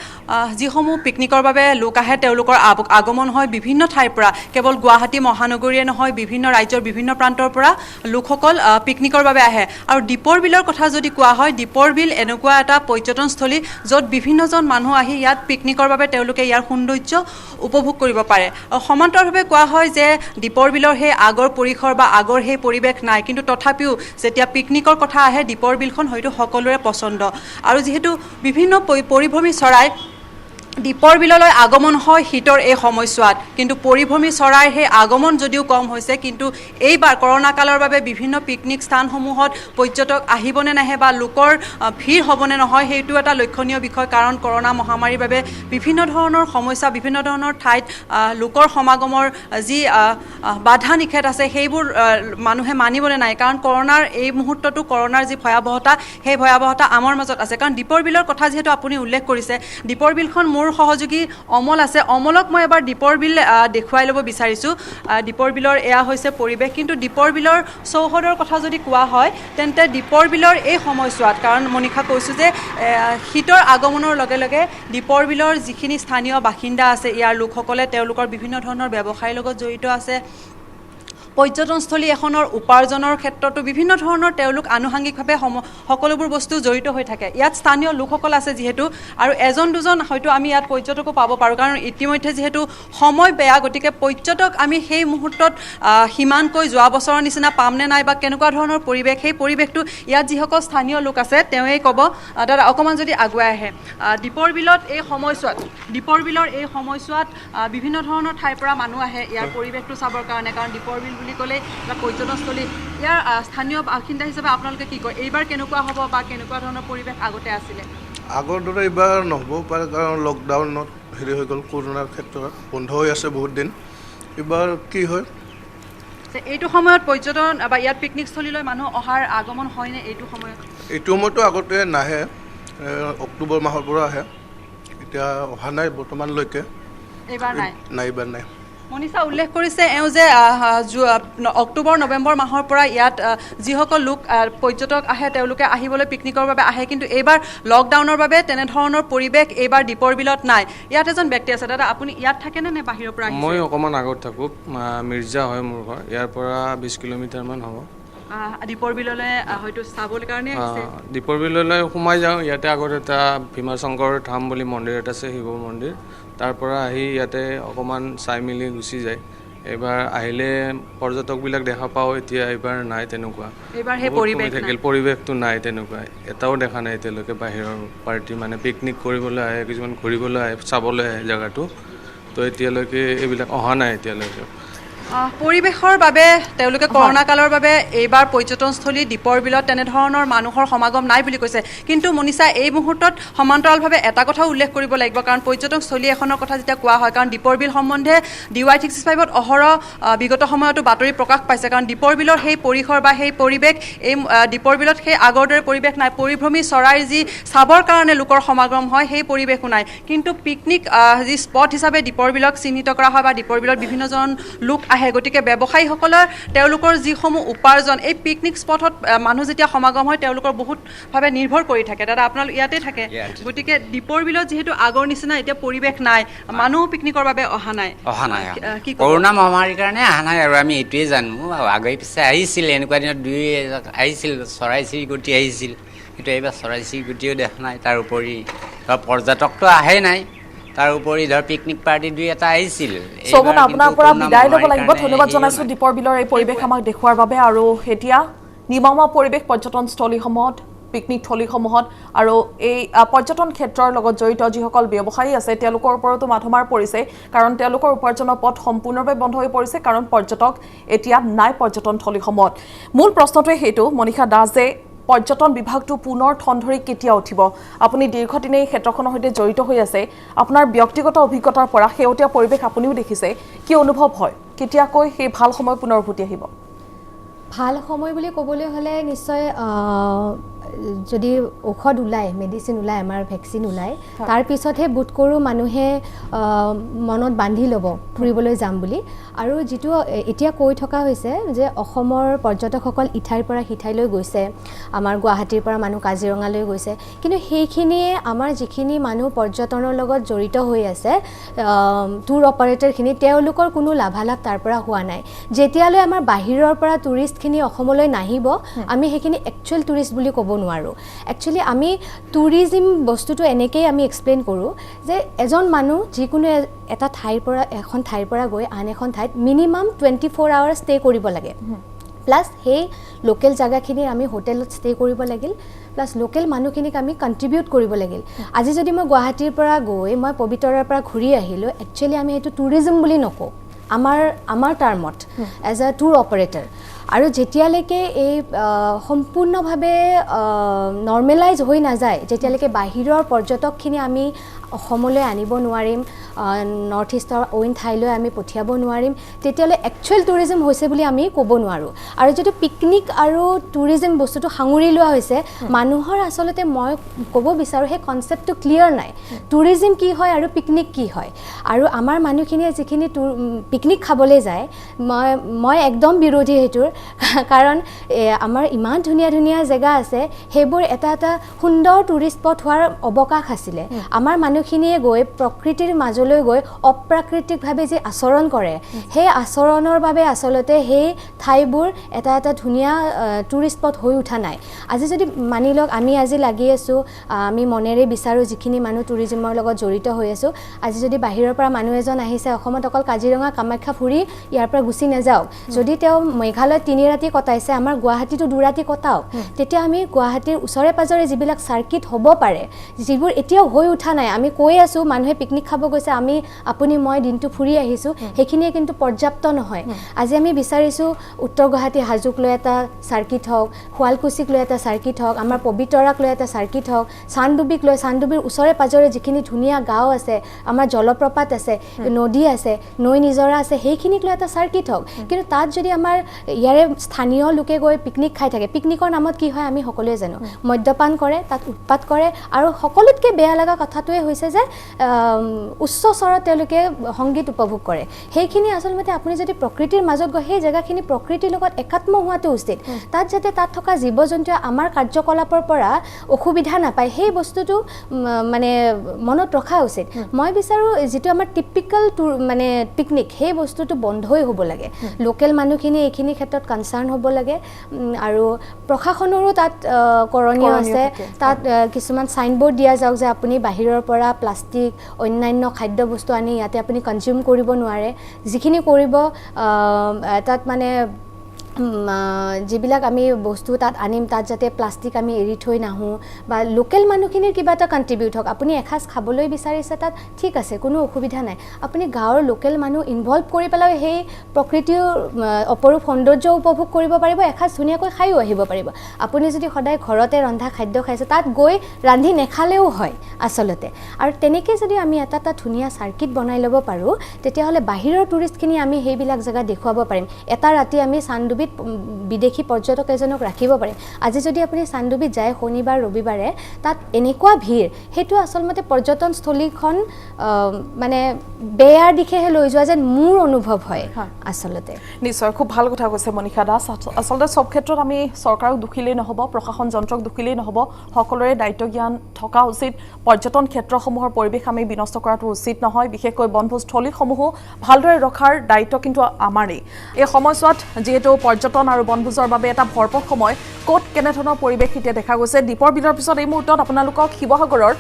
যিসমূহ পিকনিকৰ বাবে লোক আহে তেওঁলোকৰ আগমন হয় বিভিন্ন ঠাইৰ পৰা কেৱল গুৱাহাটী মহানগৰীয়ে নহয় বিভিন্ন ৰাজ্যৰ বিভিন্ন প্ৰান্তৰ পৰা লোকসকল পিকনিকৰ বাবে আহে আৰু দীপৰ বিলৰ কথা যদি কোৱা হয় দীপৰ বিল এনেকুৱা এটা পৰ্যটনস্থলী য'ত বিভিন্নজন মানুহ আহি ইয়াত পিকনিকৰ বাবে তেওঁলোকে ইয়াৰ সৌন্দৰ্য উপভোগ কৰিব পাৰে আৰু সমান্তৰালভাৱে কোৱা হয় যে দীপৰ বিলৰ সেই আগৰ পৰিসৰ বা আগৰ সেই পৰিৱেশ নাই কিন্তু তথাপিও যেতিয়া পিকনিকৰ কথা আহে দীপৰ বিলখন হয়তো সকলোৰে পচন্দ আৰু যিহেতু বিভিন্ন পৰিভ্ৰমী চৰাই দীপৰ বিললৈ আগমন হয় শীতৰ এই সময়ছোৱাত কিন্তু পৰিভ্ৰমী চৰাইৰ সেই আগমন যদিও কম হৈছে কিন্তু এইবাৰ কৰোনা কালৰ বাবে বিভিন্ন পিকনিক স্থানসমূহত পৰ্যটক আহিবনে নাহে বা লোকৰ ভিৰ হ'বনে নহয় সেইটো এটা লক্ষণীয় বিষয় কাৰণ কৰোনা মহামাৰীৰ বাবে বিভিন্ন ধৰণৰ সমস্যা বিভিন্ন ধৰণৰ ঠাইত লোকৰ সমাগমৰ যি বাধা নিষেধ আছে সেইবোৰ মানুহে মানিবনে নাই কাৰণ কৰোনাৰ এই মুহূৰ্তটো কৰোনাৰ যি ভয়াৱহতা সেই ভয়াৱহতা আমাৰ মাজত আছে কাৰণ দীপৰ বিলৰ কথা যিহেতু আপুনি উল্লেখ কৰিছে দীপৰ বিলখন মোৰ সহযোগী অমল আছে অমলক মই এবাৰ দীপৰ বিল দেখুৱাই ল'ব বিচাৰিছোঁ দীপৰ বিলৰ এয়া হৈছে পৰিৱেশ কিন্তু দীপৰ বিলৰ চৌহদৰ কথা যদি কোৱা হয় তেন্তে দীপৰ বিলৰ এই সময়ছোৱাত কাৰণ মনীষা কৈছোঁ যে শীতৰ আগমনৰ লগে লগে দীপৰ বিলৰ যিখিনি স্থানীয় বাসিন্দা আছে ইয়াৰ লোকসকলে তেওঁলোকৰ বিভিন্ন ধৰণৰ ব্যৱসায়ৰ লগত জড়িত আছে পৰ্যটনস্থলী এখনৰ উপাৰ্জনৰ ক্ষেত্ৰতো বিভিন্ন ধৰণৰ তেওঁলোক আনুষাংগিকভাৱে সকলোবোৰ বস্তু জড়িত হৈ থাকে ইয়াত স্থানীয় লোকসকল আছে যিহেতু আৰু এজন দুজন হয়তো আমি ইয়াত পৰ্যটকো পাব পাৰোঁ কাৰণ ইতিমধ্যে যিহেতু সময় বেয়া গতিকে পৰ্যটক আমি সেই মুহূৰ্তত সিমানকৈ যোৱা বছৰৰ নিচিনা পামনে নাই বা কেনেকুৱা ধৰণৰ পৰিৱেশ সেই পৰিৱেশটো ইয়াত যিসকল স্থানীয় লোক আছে তেওঁৱেই ক'ব দাদা অকণমান যদি আগুৱাই আহে দীপৰ বিলত এই সময়ছোৱাত দীপৰ বিলৰ এই সময়ছোৱাত বিভিন্ন ধৰণৰ ঠাইৰ পৰা মানুহ আহে ইয়াৰ পৰিৱেশটো চাবৰ কাৰণে কাৰণ দীপৰ বিল বুলি ক'লে এটা পৰ্যটনস্থলী ইয়াৰ স্থানীয় বাসিন্দা হিচাপে আপোনালোকে কি কয় এইবাৰ কেনেকুৱা হ'ব বা কেনেকুৱা ধৰণৰ পৰিৱেশ আগতে আছিলে আগৰ দৰে এইবাৰ নহ'ব পাৰে কাৰণ লকডাউনত হেৰি হৈ গ'ল কৰোণাৰ ক্ষেত্ৰত বন্ধ হৈ আছে বহুত দিন এইবাৰ কি হয় এইটো সময়ত পৰ্যটন বা ইয়াত পিকনিকস্থলীলৈ মানুহ অহাৰ আগমন হয়নে এইটো সময়তো আগতে নাহে অক্টোবৰ মাহৰ পৰা আহে এতিয়া অহা নাই বৰ্তমানলৈকে এইবাৰ এইবাৰ নাই মনীষা উল্লেখ কৰিছে এওঁ যে অক্টোবৰ নৱেম্বৰ মাহৰ পৰা ইয়াত যিসকল লোক পৰ্যটক আহে তেওঁলোকে আহিবলৈ পিকনিকৰ বাবে আহে কিন্তু এইবাৰ লকডাউনৰ বাবে তেনেধৰণৰ পৰিৱেশ এইবাৰ দীপৰ বিলত নাই ইয়াত এজন ব্যক্তি আছে দাদা আপুনি ইয়াত থাকেনে নে বাহিৰৰ পৰা মই অকণমান আগত থাকোঁ মিৰ্জা হয় মোৰ ঘৰ ইয়াৰ পৰা 20 কিলোমিটাৰমান হ'ব দীপৰ বিললৈ হয়তো চাবলৈ কাৰণে দীপৰ বিললৈ সোমাই যাওঁ ইয়াতে আগত এটা ভীমাশংকৰ ধাম বুলি মন্দিৰ এটা আছে শিৱ মন্দিৰ তাৰ পৰা আহি ইয়াতে অকণমান চাই মেলি গুচি যায় এইবাৰ আহিলে পৰ্যটকবিলাক দেখা পাওঁ এতিয়া এইবাৰ নাই তেনেকুৱা এইবাৰ সেই পৰিৱেশটো নাই তেনেকুৱা এটাও দেখা নাই এতিয়ালৈকে বাহিৰৰ পাৰ্টি মানে পিকনিক কৰিবলৈ আহে কিছুমান ঘূৰিবলৈ আহে চাবলৈ আহে জেগাটো তো এতিয়ালৈকে এইবিলাক অহা নাই এতিয়ালৈকে পৰিৱেশৰ বাবে তেওঁলোকে কৰোনা কালৰ বাবে এইবাৰ পৰ্যটনস্থলী দীপৰ বিলত তেনেধৰণৰ মানুহৰ সমাগম নাই বুলি কৈছে কিন্তু মনীষা এই মুহূৰ্তত সমান্তৰালভাৱে এটা কথা উল্লেখ কৰিব লাগিব কাৰণ পৰ্যটনস্থলী এখনৰ কথা যেতিয়া কোৱা হয় কাৰণ দীপৰ বিল সম্বন্ধে DY365ত অহৰহ বিগত সময়তো বাতৰি প্ৰকাশ পাইছে কাৰণ দীপৰ বিলৰ সেই পৰিসৰ বা সেই পৰিৱেশ এই দীপৰ বিলত সেই আগৰ দৰে পৰিৱেশ নাই পৰিভ্ৰমী চৰাইৰ যি চাবৰ কাৰণে লোকৰ সমাগম হয় সেই পৰিৱেশো নাই কিন্তু পিকনিক যি স্পট হিচাপে দীপৰ বিলক চিহ্নিত কৰা হয় বা দীপৰ বিলত বিভিন্নজন লোক আহে গতিকে ব্যৱসায়ীসকলৰ তেওঁলোকৰ যিসমূহ উপাৰ্জন এই পিকনিক স্পটত মানুহ যেতিয়া সমাগম হয় তেওঁলোকৰ বহুতভাৱে নিৰ্ভৰ কৰি থাকে দাদা আপোনালোক ইয়াতে থাকে গতিকে দীপৰ বিলত যিহেতু আগৰ নিচিনা এতিয়া পৰিৱেশ নাই মানুহ পিকনিকৰ বাবে অহা নাই কৰোণা মহামাৰীৰ কাৰণে অহা নাই আৰু আমি এইটোৱে জানো আগে পিছে আহিছিল এনেকুৱা দিনত দুই আহিছিল চৰাই চিৰিকটি আহিছিল কিন্তু এইবাৰ চৰাই চিৰিকটিও দেখা নাই তাৰ উপৰি পৰ্যটকটো আহে নাই তাৰ উপৰি ধৰ পিকনিক পাৰ্টি দুই এটা আহিছিল সৌগত আপোনাৰ পৰা বিদায় ল'ব লাগিব ধন্যবাদ জনাইছোঁ দীপৰ বিলৰ এই পৰিৱেশ আমাক দেখুৱাৰ বাবে আৰু এতিয়া নিৰ্মম পৰিৱেশ পৰ্যটনস্থলীসমূহত পিকনিক থলীসমূহত আৰু এই পৰ্যটন ক্ষেত্ৰৰ লগত জড়িত যিসকল ব্যৱসায়ী আছে তেওঁলোকৰ ওপৰতো মাধমাৰ পৰিছে কাৰণ তেওঁলোকৰ উপাৰ্জনৰ পথ সম্পূৰ্ণৰূপে বন্ধ হৈ পৰিছে কাৰণ পৰ্যটক এতিয়া নাই পৰ্যটনস্থলীসমূহত মূল প্ৰশ্নটোৱে সেইটো মনীষা দাস যে পৰ্যটন বিভাগটো পুনৰ ঠন ধৰি কেতিয়া উঠিব আপুনি দীৰ্ঘদিনে এই ক্ষেত্ৰখনৰ সৈতে জড়িত হৈ আছে আপোনাৰ ব্যক্তিগত অভিজ্ঞতাৰ পৰা সেউতীয়া পৰিৱেশ আপুনিও দেখিছে কি অনুভৱ হয় কেতিয়াকৈ সেই ভাল সময় পুনৰ উভতি আহিব ভাল সময় বুলি ক'বলৈ হ'লে নিশ্চয় যদি ঔষধ ওলায় মেডিচিন ওলায় আমাৰ ভেকচিন ওলায় তাৰ পিছতহে বোধ কৰোঁ মানুহে মনত বান্ধি ল'ব ফুৰিবলৈ যাম বুলি আৰু যিটো এতিয়া কৈ থকা হৈছে যে অসমৰ পৰ্যটকসকল ইঠাইৰ পৰা সিঠাইলৈ গৈছে আমাৰ গুৱাহাটীৰ পৰা মানুহ কাজিৰঙালৈ গৈছে কিন্তু সেইখিনিয়ে আমাৰ যিখিনি মানুহ পৰ্যটনৰ লগত জড়িত হৈ আছে টুৰ অপাৰেটৰখিনি তেওঁলোকৰ কোনো লাভালাভ তাৰ পৰা হোৱা নাই যেতিয়ালৈ আমাৰ বাহিৰৰ পৰা টুৰিষ্টখিনি অসমলৈ নাহিব আমি সেইখিনি একচুৱেল টুৰিষ্ট বুলি ক'ব নোৱাৰোঁ একচুৱেলি আমি টুৰিজিম বস্তুটো এনেকেই আমি এক্সপ্লেইন কৰোঁ যে এজন মানুহ যিকোনো এটা ঠাইৰ পৰা এখন ঠাইৰ পৰা গৈ আন এখন ঠাইত মিনিমাম 24 আৱাৰ্ছ ষ্টে কৰিব লাগে প্লাছ সেই লোকেল জাগাখিনিৰ আমি হোটেলত ষ্টে কৰিব লাগিল প্লাছ লোকেল মানুহখিনিক আমি কণ্ট্ৰিবিউট কৰিব লাগিল আজি যদি মই গুৱাহাটীৰ পৰা গৈ মই পবিতৰাৰ পৰা ঘূৰি আহিলোঁ একচুৱেলি আমি সেইটো টুৰিজিম বুলি নকওঁ আমাৰ টাৰ্মত এজ এ টুৰ অপাৰেটৰ আৰু যেতিয়ালৈকে এই সম্পূৰ্ণভাৱে নৰ্মেলাইজ হৈ নাযায় যেতিয়ালৈকে বাহিৰৰ পৰ্যটকখিনি আমি অসমলৈ আনিব নোৱাৰিম নৰ্থ ইষ্টৰ অইন ঠাইলৈ আমি পঠিয়াব নোৱাৰিম তেতিয়ালৈ একচুৱেল টুৰিজিম হৈছে বুলি আমি ক'ব নোৱাৰোঁ আৰু যিটো পিকনিক আৰু টুৰিজিম বস্তুটো সাঙুৰি লোৱা হৈছে মানুহৰ আচলতে মই ক'ব বিচাৰোঁ সেই কনচেপ্টটো ক্লিয়াৰ নাই টুৰিজিম কি হয় আৰু পিকনিক কি হয় আৰু আমাৰ মানুহখিনিয়ে যিখিনি পিকনিক খাবলৈ যায় মই একদম বিৰোধী সেইটোৰ কাৰণ আমাৰ ইমান ধুনীয়া ধুনীয়া জেগা আছে সেইবোৰ এটা এটা সুন্দৰ টুৰিষ্ট স্পট হোৱাৰ অৱকাশ আছিলে আমাৰ মানুহখিনিয়ে গৈ প্ৰকৃতিৰ মাজলৈ গৈ অপ্ৰাকৃতিকভাৱে যি আচৰণ কৰে সেই আচৰণৰ বাবে আচলতে সেই ঠাইবোৰ এটা এটা ধুনীয়া টুৰিষ্ট স্পট হৈ উঠা নাই আজি যদি মানি লওক আমি আজি লাগি আছোঁ আমি মনেৰে বিচাৰোঁ যিখিনি মানুহ টুৰিজিমৰ লগত জড়িত হৈ আছোঁ আজি যদি বাহিৰৰ পৰা মানুহ এজন আহিছে অসমত অকল কাজিৰঙা কামাখ্যা ফুৰি ইয়াৰ পৰা গুচি নাযাওক যদি তেওঁ মেঘালয়ত 3 ৰাতি কটাইছে আমাৰ গুৱাহাটীতো 2 ৰাতি কটাওক তেতিয়া আমি গুৱাহাটীৰ ওচৰে পাজৰে যিবিলাক চাৰ্কিট হ'ব পাৰে যিবোৰ এতিয়াও হৈ উঠা নাই আমি কৈ আছোঁ মানুহে পিকনিক খাব গৈছে আমি আপুনি মই দিনটো ফুৰি আহিছোঁ সেইখিনিয়ে কিন্তু পৰ্যাপ্ত নহয় আজি আমি বিচাৰিছোঁ উত্তৰ গুৱাহাটী হাজোক লৈ এটা চাৰ্কিট হওক শুৱালকুছিক লৈ এটা চাৰ্কিট হওক আমাৰ পবিতৰাক লৈ এটা চাৰ্কিট হওক চানডুবিক লৈ চানডুবিৰ ওচৰে পাজৰে যিখিনি ধুনীয়া গাঁও আছে আমাৰ জলপ্ৰপাত আছে নদী আছে নৈ নিজৰা আছে সেইখিনিক লৈ এটা চাৰ্কিট হওক কিন্তু তাত যদি আমাৰ ইয়াৰে স্থানীয় লোকে গৈ পিকনিক খাই থাকে পিকনিকৰ নামত কি হয় আমি সকলোৱে জানো মদ্যপান কৰে তাত উৎপাত কৰে আৰু সকলোতকৈ বেয়া লগা কথাটোৱে হৈছে যে উচ্চ স্বৰত তেওঁলোকে সংগীত উপভোগ কৰে সেইখিনি আচলতে আপুনি যদি প্ৰকৃতিৰ মাজত গৈ সেই জেগাখিনি প্ৰকৃতিৰ লগত একাত্ম হোৱাটো উচিত তাত যাতে তাত থকা জীৱ জন্তুৱে আমাৰ কাৰ্যকলাপৰ পৰা অসুবিধা নাপায় সেই বস্তুটো মানে মনত ৰখা উচিত মই বিচাৰোঁ যিটো আমাৰ টিপিকেল মানে পিকনিক সেই বস্তুটো বন্ধই হ'ব লাগে লোকেল মানুহখিনি এইখিনি ক্ষেত্ৰত কনচাৰ্ণ হ'ব লাগে আৰু প্ৰশাসনৰো তাত কৰণীয় আছে তাত কিছুমান চাইনবোৰ্ড দিয়া যাওক যে আপুনি বাহিৰৰ পৰা প্লাষ্টিক অন্যান্য খাদ্য বস্তু আনি ইয়াতে আপুনি কনজিউম কৰিব নোৱাৰে যিখিনি কৰিব তাত মানে যিবিলাক আমি বস্তু তাত আনিম তাত যাতে প্লাষ্টিক আমি এৰি থৈ নাহোঁ বা লোকেল মানুহখিনিৰ কিবা এটা কণ্ট্ৰিবিউট হওক আপুনি এসাঁজ খাবলৈ বিচাৰিছে তাত ঠিক আছে কোনো অসুবিধা নাই আপুনি গাঁৱৰ লোকেল মানুহ ইনভলভ কৰি পেলাই সেই প্ৰকৃতিৰ অপৰূপ সৌন্দৰ্য উপভোগ কৰিব পাৰিব এসাঁজ ধুনীয়াকৈ খায়ো আহিব পাৰিব আপুনি যদি সদায় ঘৰতে ৰন্ধা খাদ্য খাইছে তাত গৈ ৰান্ধি নেখালেও হয় আচলতে আৰু তেনেকৈ যদি আমি এটা এটা ধুনীয়া চাৰ্কিট বনাই ল'ব পাৰোঁ তেতিয়াহ'লে বাহিৰৰ টুৰিষ্টখিনি আমি সেইবিলাক জেগা দেখুৱাব পাৰিম এটা ৰাতি আমি চানডুবিত বিদেশী পৰ্যটক এজনক ৰাখিব পাৰিম আজি যদি আপুনি চানডুবিত যায় শনিবাৰ ৰবিবাৰে তাত এনেকুৱা ভিৰ সেইটো আচলতে পৰ্যটনস্থলীখন মানে বেয়াৰ দিশেহে লৈ যোৱা যেন মোৰ অনুভৱ হয় আচলতে নিশ্চয় খুব ভাল কথা কৈছে মনীষা দাস আচলতে সব ক্ষেত্ৰত আমি চৰকাৰক দুখিলেই নহ'ব প্ৰশাসন যন্ত্ৰক দুখিলেই নহ'ব সকলোৰে দায়িত্ব জ্ঞান থকা উচিত পৰ্যটন ক্ষেত্ৰসমূহৰ পৰিৱেশ আমি বিনষ্ট কৰাটো উচিত নহয় বিশেষকৈ বনভোজস্থলীসমূহো ভালদৰে ৰখাৰ দায়িত্ব কিন্তু আমাৰেই এই সময়ছোৱাত যিহেতু পৰ্যটন আৰু বনভোজৰ বাবে এটা ভৰপূৰ সময় ক'ত কেনেধৰণৰ পৰিৱেশ এতিয়া দেখা গৈছে দীপৰ বিলৰ পিছত এই মুহূৰ্তত আপোনালোকক শিৱসাগৰৰ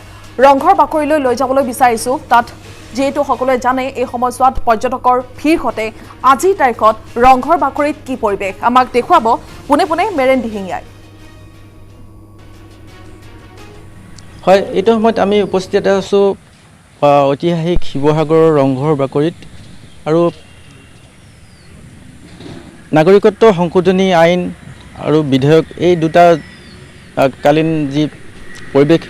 ৰংঘৰ বাকৰিলৈ লৈ যাবলৈ বিচাৰিছোঁ তাত যিহেতু সকলোৱে জানে এই সময়ছোৱাত পৰ্যটকৰ ভিৰ ঘটে আজিৰ তাৰিখত ৰংঘৰ বাকৰিত কি পৰিৱেশ আমাক দেখুৱাব পোনে পোনে মেৰেন দিহিঙীয়াই হয় এইটো সময়ত আমি উপস্থিত আছোঁ ঐতিহাসিক শিৱসাগৰৰ ৰংঘৰ বাকৰিত আৰু নাগৰিকত্ব সংশোধনী আইন আৰু বিধেয়ক এই দুটা কালীন যি পৰিৱেশ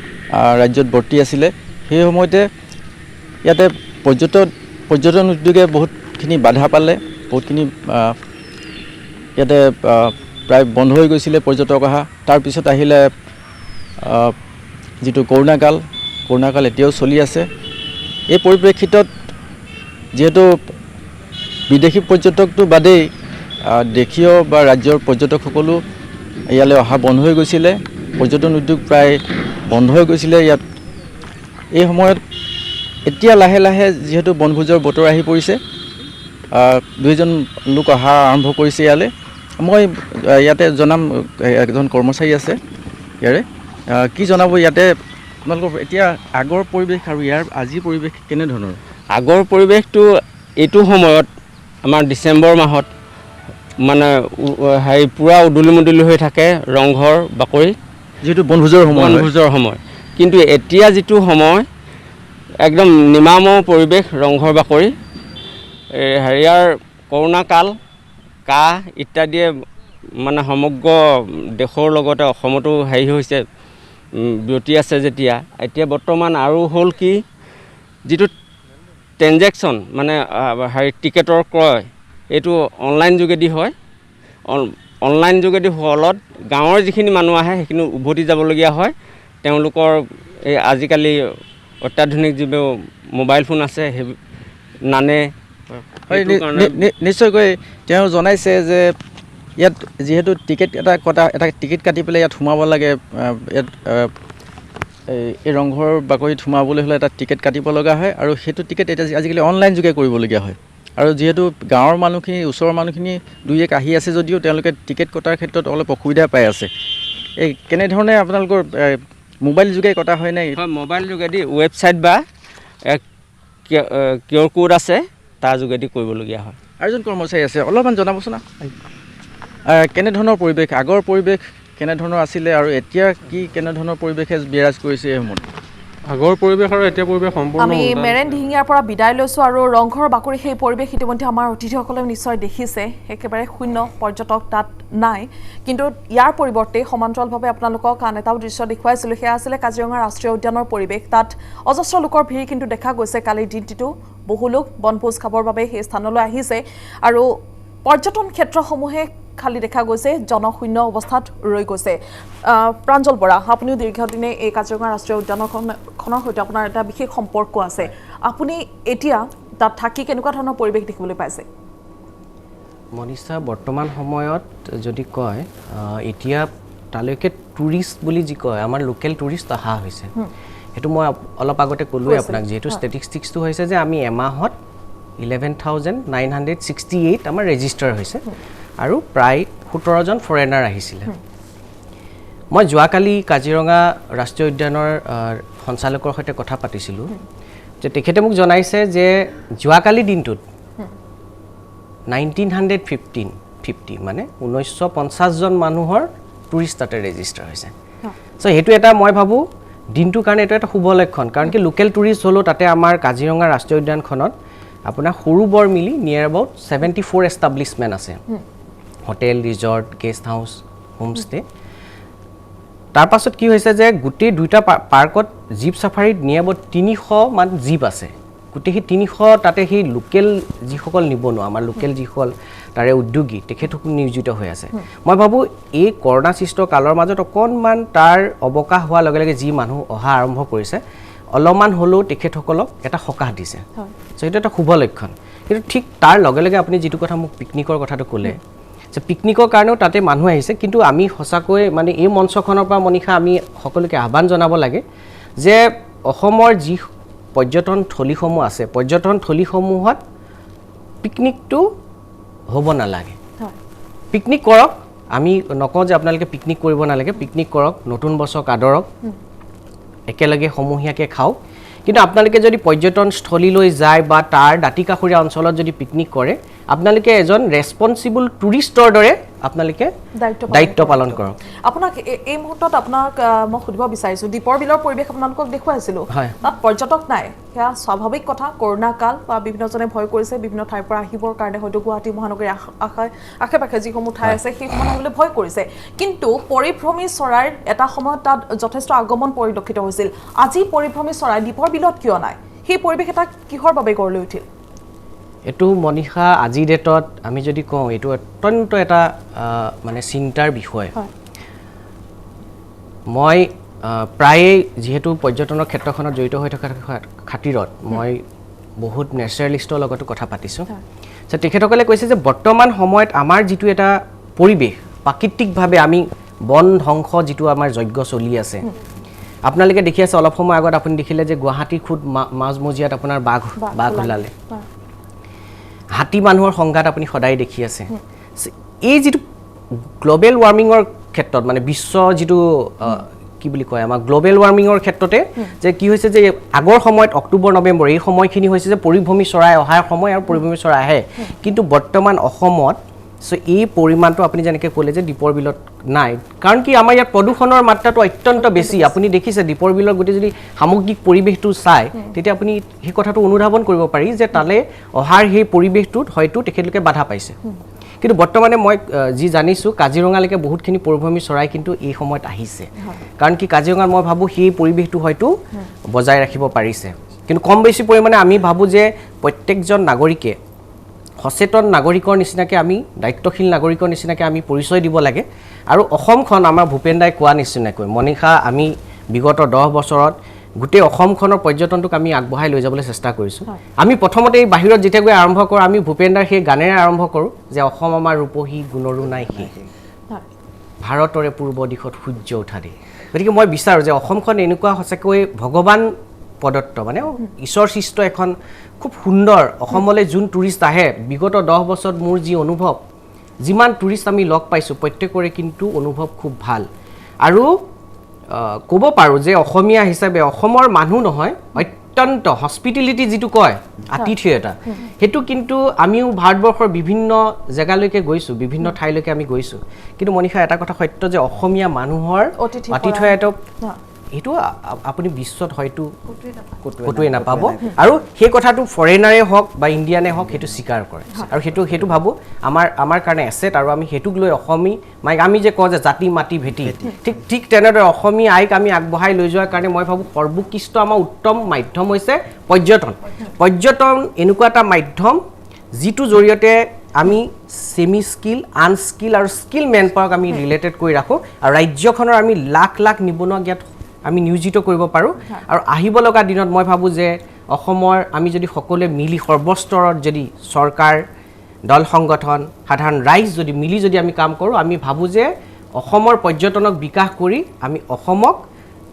ৰাজ্যত বৰ্তি আছিলে সেই সময়তে ইয়াতে পৰ্যটন উদ্যোগে বহুতখিনি বাধা পালে বহুতখিনি ইয়াতে প্ৰায় বন্ধ হৈ গৈছিলে পৰ্যটক অহা তাৰপিছত আহিলে যিটো কৰোণাকাল এতিয়াও চলি আছে। এই পৰিপ্ৰেক্ষিতত যিহেতু বিদেশী পৰ্যটকটো বাদেই দেশীয় বা ৰাজ্যৰ পৰ্যটকসকলো ইয়ালৈ অহা বন্ধ হৈ গৈছিলে, পৰ্যটন উদ্যোগ প্ৰায় বন্ধ হৈ গৈছিলে ইয়াত। এই সময়ত এতিয়া লাহে লাহে যিহেতু বনভোজৰ বতৰ আহি পৰিছে, 2জন লোক অহা আৰম্ভ কৰিছে ইয়ালৈ। মই ইয়াতে জনাম, এজন কৰ্মচাৰী আছে ইয়াৰে, কি জনাব ইয়াতে আপোনালোকৰ এতিয়া আগৰ পৰিৱেশ আৰু ইয়াৰ আজিৰ পৰিৱেশ কেনেধৰণৰ? আগৰ পৰিৱেশটো এইটো সময়ত আমাৰ ডিচেম্বৰ মাহত মানে হেৰি পূৰা উদুলি মুদুলি হৈ থাকে, ৰংঘৰ বাকৰি, যিহেতু বনভোজৰ সময়। কিন্তু এতিয়া যিটো সময় একদম নিমামৰ পৰিৱেশ, ৰংঘৰ বাকৰি, হেৰিয়াৰ কৰোণা কাল, কাহ ইত্যাদিয়ে মানে সমগ্ৰ দেশৰ লগতে অসমতো হেৰি হৈছে, ব্যতি আছে যেতিয়া। এতিয়া বৰ্তমান আৰু হ'ল কি, যিটো ট্ৰেনজেকশ্যন মানে হেৰি টিকেটৰ ক্ৰয়, এইটো অনলাইন যোগেদি হয়। অনলাইন যোগেদি ফলত গাঁৱৰ যিখিনি মানুহ আহে সেইখিনি উভতি যাবলগীয়া হয়। তেওঁলোকৰ এই আজিকালি অত্যাধুনিক যিবোৰ মোবাইল ফোন আছে সেই নানে। নিশ্চয়কৈ তেওঁ জনাইছে যে ইয়াত যিহেতু এটা টিকেট কাটি পেলাই ইয়াত সোমাব লাগে, ইয়াত এই ৰংঘৰ বাকৰিত সোমাবলৈ হ'লে এটা টিকেট কাটিব লগা হয়, আৰু সেইটো টিকেট এতিয়া আজিকালি অনলাইন যোগে কৰিবলগীয়া হয়। আৰু যিহেতু গাঁৱৰ মানুহখিনি, ওচৰৰ মানুহখিনি 2-1 আহি আছে যদিও তেওঁলোকে টিকেট কটাৰ ক্ষেত্ৰত অলপ অসুবিধা পাই আছে। এই কেনেধৰণে আপোনালোকৰ মোবাইল যোগে কটা হয় নে? হয়, মোবাইল যোগেদি ৱেবছাইট বা কিউআৰ কোড আছে, তাৰ যোগেদি কৰিবলগীয়া হয়। আৰু এজন কৰ্মচাৰী আছে, অলপমান জনাবচোন কেনেধৰণৰ পৰিৱেশ, আগৰ পৰিৱেশ কেনেধৰণৰ আছিলে আৰু এতিয়া কি কেনেধৰণৰ পৰিৱেশে বিৰাজ কৰিছে এই সময়ত? আগৰ পৰিৱেশ আৰু এতিয়া পৰিৱেশ সম্পূৰ্ণ। আমি মেৰেন দিহিঙীয়াৰ পৰা বিদায় লৈছোঁ, আৰু ৰংঘৰ বাকৰি সেই পৰিৱেশ ইতিমধ্যে আমাৰ অতিথিসকলে নিশ্চয় দেখিছে, একেবাৰে শূন্য, পৰ্যটক তাত নাই। কিন্তু ইয়াৰ পৰিৱৰ্তে সমান্তৰালভাৱে আপোনালোকক আন এটাও দৃশ্য দেখুৱাইছিলোঁ, সেয়া আছিলে কাজিৰঙা ৰাষ্ট্ৰীয় উদ্যানৰ পৰিৱেশ। তাত অজস্ৰ লোকৰ ভিৰ কিন্তু দেখা গৈছে। কালিৰ দিনটোতো বহু লোক বনভোজ খাবৰ বাবে সেই স্থানলৈ আহিছে, আৰু পৰ্যটন ক্ষেত্ৰসমূহে খালি দেখা গৈছে, জনশূন্য অৱস্থাত ৰৈ গৈছে। প্ৰাঞ্জল বৰা, আপুনিও দীৰ্ঘদিনে এই কাজিৰঙা ৰাষ্ট্ৰীয় উদ্যানখনৰ সৈতে আপোনাৰ এটা বিশেষ সম্পৰ্ক আছে। আপুনি এতিয়া তাত থাকি কেনেকুৱা ধৰণৰ পৰিৱেশ দেখিবলৈ পাইছে? মনীষা, বৰ্তমান সময়ত যদি কয়, এতিয়া তালৈকে টুৰিষ্ট বুলি যি কয়, আমাৰ লোকেল টুৰিষ্ট অহা হৈছে। সেইটো মই অলপ আগতে ক'লোৱে আপোনাক, যিহেতু ষ্টেটিষ্টিক্সটো হৈছে যে আমি এমাহত 11,968 আমাৰ ৰেজিষ্টাৰ হৈছে, আৰু প্ৰায় 17জন ফৰেনাৰ আহিছিলে। মই যোৱাকালি কাজিৰঙা ৰাষ্ট্ৰীয় উদ্যানৰ সঞ্চালকৰ সৈতে কথা পাতিছিলোঁ, যে তেখেতে মোক জনাইছে যে যোৱাকালি দিনটোত 1950 মানে 1950জন মানুহৰ টুৰিষ্ট তাতে ৰেজিষ্টাৰ হৈছে। চ' সেইটো এটা মই ভাবোঁ দিনটোৰ কাৰণে এইটো এটা শুভ লক্ষণ, কাৰণ কি লোকেল টুৰিষ্ট হ'লেও তাতে আমাৰ কাজিৰঙা ৰাষ্ট্ৰীয় উদ্যানখনত আপোনাৰ সৰু বৰ মিলি নিয়াৰ এবাউট 74 এষ্টাব্লিছমেণ্ট আছে, hotel, resort, guest house, homestay. তাৰ পাছত কি হৈছে যে গোটেই 2টা পাৰ্কত জীপ চাফাৰীত নিয়াৰ এবাউট 300 মান জীপ আছে। গোটেই সেই 300 তাতে সেই লোকেল যিসকল নিবনুৱা, আমাৰ লোকেল যিসকল তাৰে উদ্যোগী, তেখেতসকল নিয়োজিত হৈ আছে। মই ভাবোঁ এই কৰোণা সৃষ্ট কালৰ মাজত অকণমান তাৰ অৱকাশ হোৱাৰ লগে লগে যি মানুহ অহা আৰম্ভ কৰিছে, অলপমান হ'লেও তেখেতসকলক এটা সকাহ দিছে। চ' সেইটো এটা শুভ লক্ষণ। কিন্তু ঠিক তাৰ লগে লগে আপুনি যিটো কথা মোক পিকনিকৰ কথাটো ক'লে, যে পিকনিকৰ কাৰণেও তাতে মানুহ আহিছে, কিন্তু আমি সঁচাকৈ মানে এই মঞ্চখনৰ পৰা মনীষা আমি সকলোকে আহ্বান জনাব লাগে যে অসমৰ যি পৰ্যটন থলীসমূহ আছে, পৰ্যটন থলীসমূহত পিকনিকটো হ'ব নালাগে। পিকনিক কৰক, আমি নকওঁ যে আপোনালোকে পিকনিক কৰিব নালাগে, পিকনিক কৰক, নতুন বছৰক আদৰক, একেলগে সমূহীয়াকৈ খাওক। কিন্তু আপোনালোকে যদি পৰ্যটনস্থলীলৈ যায় বা তাৰ দাঁতিকাষৰীয়া অঞ্চলত যদি পিকনিক কৰে, আপোনালোকে এজন ৰেছপনচিবল টুৰিষ্টৰ দৰে আপোনালোকে দায়িত্ব পালন কৰক। আপোনাক এই মুহূৰ্তত আপোনাক মই সুধিব বিচাৰিছোঁ, দ্বীপৰ বিলৰ পৰিৱেশ আপোনালোকক দেখুৱাইছিলোঁ, তাত পৰ্যটক নাই, সেয়া স্বাভাৱিক কথা। কৰোণা কাল বা বিভিন্নজনে ভয় কৰিছে, বিভিন্ন ঠাইৰ পৰা আহিবৰ কাৰণে হয়তো গুৱাহাটী মহানগৰীৰ আশে পাশে যিসমূহ ঠাই আছে সেইসমূহ আহিবলৈ ভয় কৰিছে। কিন্তু পৰিভ্ৰমী চৰাইৰ এটা সময়ত তাত যথেষ্ট আগমন পৰিলক্ষিত হৈছিল। আজি পৰিভ্ৰমী চৰাই দ্বীপৰ বিলত কিয় নাই? সেই পৰিৱেশ এটা কিহৰ বাবে গঢ় লৈ উঠিল? এইটো মনীষা আজিৰ ডেটত আমি যদি কওঁ, এইটো অত্যন্ত এটা মানে চিন্তাৰ বিষয়। মই প্ৰায়ে যিহেতু পৰ্যটনৰ ক্ষেত্ৰখনত জড়িত হৈ থকাৰ খাতিৰত মই বহুত নেচাৰেলিষ্টৰ লগতো কথা পাতিছোঁ তেখেতসকলে কৈছে যে বৰ্তমান সময়ত আমাৰ যিটো এটা পৰিৱেশ প্ৰাকৃতিকভাৱে আমি বন ধ্বংস যিটো আমাৰ যজ্ঞ চলি আছে আপোনালোকে দেখি আছে অলপ সময় আগত আপুনি দেখিলে যে গুৱাহাটীৰ খুদ মাজমজিয়াত আপোনাৰ বাঘ ওলালে হাতী মানুহৰ সংঘাত আপুনি সদায় দেখি আছে এই যিটো গ্লোবেল ৱাৰ্মিঙৰ ক্ষেত্ৰত মানে বিশ্ব যিটো কি বুলি কয় আমাৰ গ্লোবেল ৱাৰ্মিঙৰ ক্ষেত্ৰতে যে কি হৈছে যে আগৰ সময়ত অক্টোবৰ নৱেম্বৰ এই সময়খিনি হৈছে যে পৰিভ্ৰমী চৰাই অহাৰ সময় আৰু পৰিভ্ৰমী চৰাই আহে কিন্তু বৰ্তমান অসমত সো এই পৰিমাণটো আপুনি যেনেকৈ ক'লে যে দীপৰ বিলত নাই কাৰণ কি আমাৰ ইয়াত প্ৰদূষণৰ মাত্ৰাটো অত্যন্ত বেছি আপুনি দেখিছে দীপৰ বিলৰ গোটেই যদি সামগ্ৰিক পৰিৱেশটো চাই তেতিয়া আপুনি সেই কথাটো অনুধাৱন কৰিব পাৰি যে তালে অহাৰ সেই পৰিৱেশটোত হয়তো তেখেতলোকে বাধা পাইছে কিন্তু বৰ্তমানে মই যি জানিছোঁ কাজিৰঙালৈকে বহুতখিনি পৰিভ্ৰমী চৰাই কিন্তু এই সময়ত আহিছে কাৰণ কি কাজিৰঙাত মই ভাবোঁ সেই পৰিৱেশটো হয়তো বজাই ৰাখিব পাৰিছে কিন্তু কম বেছি পৰিমাণে আমি ভাবোঁ যে প্ৰত্যেকজন নাগৰিকে সচেতন নাগৰিকৰ নিচিনাকৈ আমি দায়িত্বশীল নাগৰিকৰ নিচিনাকৈ আমি পৰিচয় দিব লাগে আৰু অসমখন আমাৰ ভূপেন দাই কোৱা নিচিনাকৈ মনীষা আমি বিগত 10 বছৰত গোটেই অসমখনৰ পৰ্যটনটোক আমি আগবঢ়াই লৈ যাবলৈ চেষ্টা কৰিছোঁ আমি প্ৰথমতে এই বাহিৰত যেতিয়া গৈ আৰম্ভ কৰোঁ আমি ভূপেন দাৰ সেই গানেৰে আৰম্ভ কৰোঁ যে অসম আমাৰ ৰূপহী গুণৰো নাই শেষ ভাৰতৰে পূৰ্ব দিশত সূৰ্য উঠা দে গতিকে মই বিচাৰোঁ যে অসমখন এনেকুৱা সঁচাকৈ ভগৱান প্ৰদত্ত মানে ঈশ্বৰ সৃষ্ট এখন খুব সুন্দৰ অসমলৈ যোন টুৰিষ্ট আহে বিগত 10 বছৰত মোৰ যি অনুভৱ যিমান টুৰিষ্ট আমি লগ পাইছোঁ প্ৰত্যেকৰে কিন্তু অনুভৱ খুব ভাল আৰু ক'ব পাৰোঁ যে অসমীয়া হিচাপে অসমৰ মানুহ নহয় অত্যন্ত হস্পিটেলিটি যিটো কয় আতিথ্যতা সেইটো কিন্তু আমিও ভাৰতবৰ্ষৰ বিভিন্ন জেগালৈকে গৈছোঁ বিভিন্ন ঠাইলৈকে আমি গৈছোঁ কিন্তু মনীষা এটা কথা সত্য যে অসমীয়া মানুহৰ আতিথ্যতা এইটো আপুনি বিশ্বত হয়তো ক'তোৱে নাপাব আৰু সেই কথাটো ফৰেনাৰে হওক বা ইণ্ডিয়ানে হওক সেইটো স্বীকাৰ কৰে আৰু সেইটো ভাবোঁ আমাৰ কাৰণে এছেট আৰু আমি সেইটোক লৈ অসমী মাইক আমি যে কওঁ যে জাতি মাটি ভেটি ঠিক তেনেদৰে অসমী আইক আমি আগবঢ়াই লৈ যোৱাৰ কাৰণে মই ভাবোঁ সৰ্বোৎকৃষ্ট আমাৰ উত্তম মাধ্যম হৈছে পৰ্যটন এনেকুৱা এটা মাধ্যম যিটো জৰিয়তে আমি সেমি স্কিল আনস্কিল আৰু স্কিল মেন পাৱাৰক আমি ৰিলেটেড কৰি ৰাখোঁ আৰু ৰাজ্যখনৰ আমি লাখ লাখ নিবনুৱা জ্ঞাত আমি নিয়োজিত কৰিব পাৰোঁ আৰু আহিব লগা দিনত মই ভাবোঁ যে অসমৰ আমি যদি সকলোৱে মিলি সৰ্বস্তৰত যদি চৰকাৰ দল সংগঠন সাধাৰণ ৰাইজ যদি মিলি যদি আমি কাম কৰোঁ আমি ভাবোঁ যে অসমৰ পৰ্যটনক বিকাশ কৰি আমি অসমক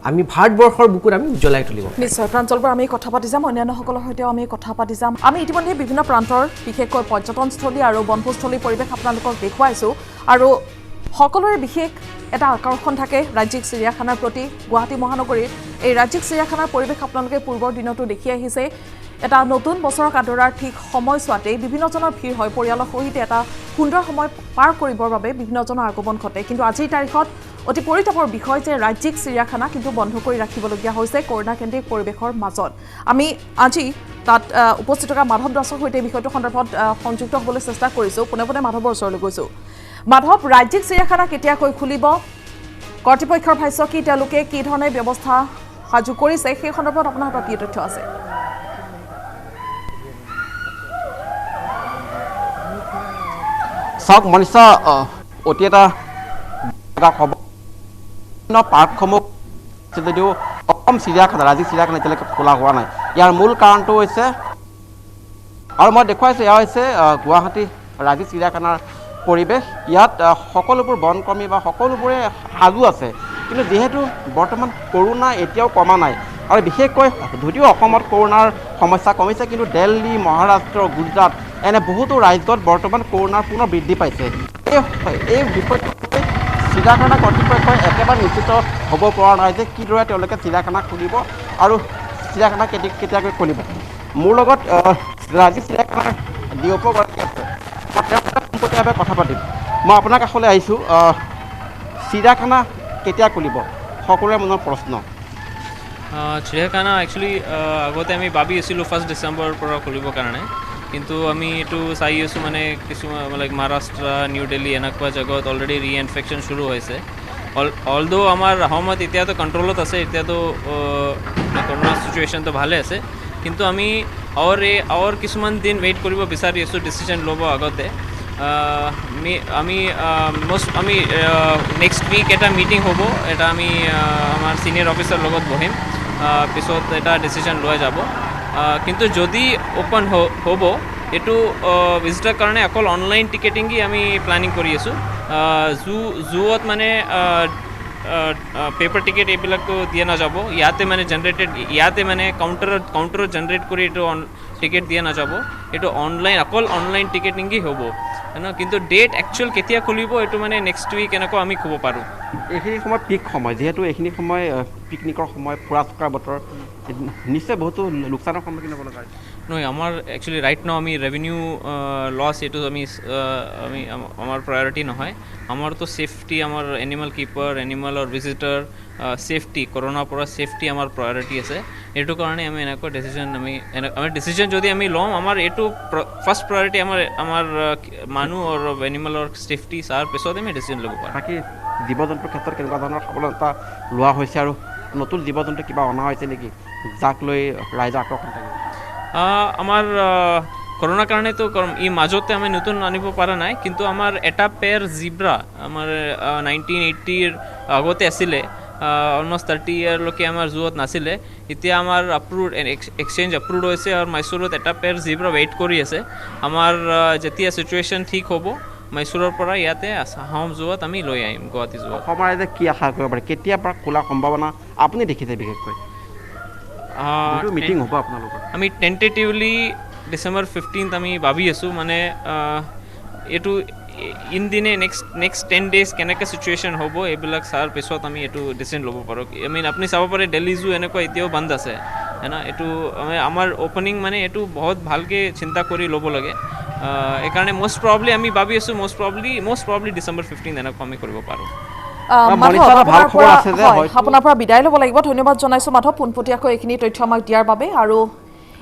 আমি ভাৰতবৰ্ষৰ বুকুত আমি উজ্জ্বলাই তুলিব নিশ্চয় প্ৰাঞ্জলবাৰ আমি কথা পাতি যাম অন্যান্যসকলৰ সৈতেও আমি কথা পাতি যাম আমি ইতিমধ্যে বিভিন্ন প্ৰান্তৰ বিশেষকৈ পৰ্যটনস্থলী আৰু বনভোজস্থলীৰ পৰিৱেশ আপোনালোকক দেখুৱাইছোঁ আৰু সকলোৰে বিশেষ এটা আকৰ্ষণ থাকে ৰাজ্যিক চিৰিয়াখানাৰ প্ৰতি গুৱাহাটী মহানগৰীৰ এই ৰাজ্যিক চিৰিয়াখানাৰ পৰিৱেশ আপোনালোকে পূৰ্বৰ দিনতো দেখি আহিছে এটা নতুন বছৰক আদৰাৰ ঠিক সময়ছোৱাতেই বিভিন্নজনৰ ভিৰ হয় পৰিয়ালৰ সহিত এটা সুন্দৰ সময় পাৰ কৰিবৰ বাবে বিভিন্নজনৰ আগমন ঘটে কিন্তু আজিৰ তাৰিখত অতি পৰিতাপৰ বিষয় যে ৰাজ্যিক চিৰিয়াখানা কিন্তু বন্ধ কৰি ৰাখিবলগীয়া হৈছে কৰোণাকেন্দ্ৰিক পৰিৱেশৰ মাজত আমি আজি তাত উপস্থিত থকা মাধৱ দাসৰ সৈতে এই বিষয়টো সন্দৰ্ভত সংযুক্ত হ'বলৈ চেষ্টা কৰিছোঁ পোনে পোনে মাধৱৰ ওচৰলৈ গৈছোঁ মাধৱ ৰাজ্যিক চিৰিয়াখানা কেতিয়াকৈ খুলিব কৰ্তৃপক্ষৰ ভাষ্য কি তেওঁলোকে কি ধৰণে ব্যৱস্থা সাজু কৰিছে সেই সন্দৰ্ভত আপোনাৰ হাতত কি তথ্য আছে চাওক মনীষা অতি এটা পাৰ্কসমূহ যদিও অসম চিৰিয়াখানা ৰাজ্যিক চিৰিয়াখানা এতিয়ালৈকে খোলা হোৱা নাই ইয়াৰ মূল কাৰণটো হৈছে আৰু মই দেখুৱাইছোঁ এয়া হৈছে গুৱাহাটী ৰাজ্যিক চিৰিয়াখানাৰ পৰিৱেশ ইয়াত সকলোবোৰ বনকৰ্মী বা সকলোবোৰে সাজু আছে কিন্তু যিহেতু বৰ্তমান কৰোণা এতিয়াও কমা নাই আৰু বিশেষকৈ যদিও অসমত কৰোণাৰ সমস্যা কমিছে কিন্তু দিল্লী মহাৰাষ্ট্ৰ গুজৰাট এনে বহুতো ৰাজ্যত বৰ্তমান কৰোণাৰ পুনৰ বৃদ্ধি পাইছে এই বিষয়টো চিৰিয়াখানা কৰ্তৃপক্ষই একেবাৰে নিশ্চিত হ'ব পৰা নাই যে কিদৰে তেওঁলোকে চিৰিয়াখানা খুলিব আৰু চিৰিয়াখানা কেতিয়াকৈ খুলিব মোৰ লগত ৰাজ্যিক চিৰিয়াখানাৰ ডিঅ'পগৰাকী আছে সম্পূৰ্ণভাৱে কথা পাতিম মই আপোনাৰ কাষলৈ আহিছোঁ চিৰিয়াখানা কেতিয়া খুলিব সকলোৰে মনৰ প্ৰশ্ন চিৰিয়াখানা একচুৱেলি আগতে আমি ভাবি আছিলোঁ 1 ডিচেম্বৰৰ পৰা খুলিবৰ কাৰণে কিন্তু আমি এইটো চাই আছোঁ মানে কিছুমান লাইক মহাৰাষ্ট্ৰ নিউ দিল্লী এনেকুৱা জেগাত অলৰেডি ৰিইনফেকশ্যন শুৰু হৈছে অলদো আমাৰ অসমত এতিয়াতো কণ্ট্ৰলত আছে এতিয়াতো কৰোণা চিটুৱেশ্যনটো ভালে আছে কিন্তু আমি আৰু কিছুমান দিন ৱেইট কৰিব বিচাৰি আছোঁ ডিচিশ্যন ল'ব আগতে আমি নেক্সট উইক এটা মিটিং হ'ব, এটা আমি আমাৰ ছিনিয়ৰ অফিচাৰ লগত বহিম, পিছত এটা ডিচিশ্যন লোৱা যাব। কিন্তু যদি অ'পেন হ'ব এইটো ভিজিটৰ কাৰণে অকল অনলাইন টিকেটিঙেই আমি প্লেনিং কৰি আছোঁ। জুত মানে পেপাৰ টিকেট এইবিলাকতো দিয়া নাযাব, ইয়াতে মানে জেনেৰেটেড, ইয়াতে মানে কাউণ্টাৰত জেনেৰেট কৰি এইটো টিকেট দিয়া নাযাব, এইটো অকল অনলাইন টিকেটিঙেই হ'ব কিন্তু ডেট একচুৱেল কেতিয়া খুলিব এইটো মানে নেক্সট উইক এনেকুৱা আমি ক'ব পাৰোঁ। এইখিনি সময় পিক সময়, যিহেতু এইখিনি সময় পিকনিকৰ সময়, ফুৰা চকাৰ বতৰ, নিশ্চয় বহুতো লোকচানৰ সন্মুখীন হ'ব লগা হয়। নহয়, আমাৰ একচুৱেলি ৰাইট নাও আমি ৰেভিনিউ লছ এইটো আমি আমাৰ প্ৰায়ৰিটি নহয়। আমাৰতো ছেফটি, আমাৰ এনিমেল কিপাৰ, এনিমেলৰ ভিজিটাৰ ছেফটি, কৰোণাৰ পৰা ছেফটি আমাৰ প্ৰায়ৰিটি আছে। এইটো কাৰণে আমি এনেকুৱা ডিচিশ্যন যদি আমি লওঁ, আমাৰ এইটো ফাৰ্ষ্ট প্ৰায়ৰিটি আমাৰ মানুহ আৰু এনিমেলৰ ছেফটি, তাৰ পিছত আমি ডিচিশ্যন ল'ব পাৰোঁ। বাকী জীৱ জন্তুৰ ক্ষেত্ৰত কেনেকুৱা ধৰণৰ সাৱধানতা লোৱা হৈছে আৰু নতুন জীৱ জন্তু কিবা অনা হৈছে নেকি যাক লৈ ৰাইজৰ আকৰ্ষণ থাকে? আমাৰ কৰোণাৰ কাৰণেতো মাজতে আমি নতুন আনিব পৰা নাই, কিন্তু আমাৰ এটা পেয়াৰ জিব্ৰা আমাৰ 1980ৰ আগতে আছিলে, অলমষ্ট 30 ইয়াৰলৈকে আমাৰ জুত নাছিলে। এতিয়া আমাৰ এক্সচেঞ্জ এপ্ৰুভ হৈছে আৰু মাইচুৰত এটা পেয়াৰ জিব্ৰা ৱেইট কৰি আছে। আমাৰ যেতিয়া চিটুৱেশ্যন ঠিক হ'ব, মাইচুৰৰ পৰা ইয়াতে আহোম জুত আমি লৈ আহিম, গুৱাহাটী জুত। অসমৰ ৰাইজে কি আশা কৰিব পাৰে, কেতিয়াৰ পৰা খোলাৰ সম্ভাৱনা আপুনি দেখিছে? বিশেষকৈ মিটিং হ'ব আপোনালোকৰ? আমি টেণ্টেটিভলি ডিচেম্বৰ 15 আমি ভাবি আছোঁ, মানে এইটো ইনদিনে নেক্সট 10 days কেনেকৈ চিটুৱেশ্যন হ'ব এইবিলাক চাৰ পিছত আমি এইটো ডিচিশ্যন ল'ব পাৰোঁ। আপুনি চাব পাৰে দিল্লী জু এনেকুৱা এতিয়াও বন্ধ আছে এইটো আমাৰ অ'পেনিং মানে এইটো বহুত ভালকৈ চিন্তা কৰি ল'ব লাগে। এইকাৰণে মষ্ট প্ৰবলি আমি ভাবি আছোঁ মষ্ট প্ৰবলি ডিচেম্বৰ 15 এনেকুৱা আমি কৰিব পাৰোঁ। আপোনাৰ পৰা বিদায় ল'ব লাগিব। ধন্যবাদ জনাইছোঁ মাধৱ, পোনপটীয়াকৈ এইখিনি তথ্য আমাক দিয়াৰ বাবে। আৰু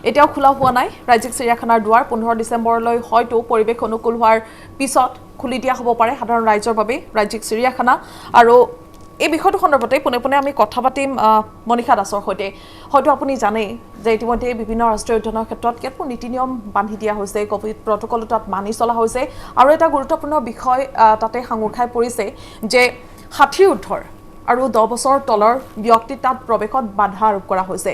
এতিয়াও খোলা হোৱা নাই ৰাজ্যিক চিৰিয়াখানাৰ দুৱাৰ। 15 ডিচেম্বৰলৈ হয়তো পৰিৱেশ অনুকূল হোৱাৰ পিছত খুলি দিয়া হ'ব পাৰে সাধাৰণ ৰাইজৰ বাবে ৰাজ্যিক চিৰিয়াখানা। আৰু এই বিষয়টো সন্দৰ্ভতে পোনে পোনে আমি কথা পাতিম মনীষা দাসৰ সৈতে। হয়তো আপুনি জানেই যে ইতিমধ্যে বিভিন্ন ৰাষ্ট্ৰীয় উদ্যানৰ ক্ষেত্ৰত কেতবোৰ নীতি নিয়ম বান্ধি দিয়া হৈছে, ক'ভিড প্ৰট'কল তাত মানি চলা হৈছে। আৰু এটা গুৰুত্বপূৰ্ণ বিষয় তাতে সাঙুৰ খাই পৰিছে যে 60 ঊৰ্ধৰ আৰু 10 বছৰ তলৰ ব্যক্তি তাত প্ৰৱেশত বাধা আৰোপ কৰা হৈছে।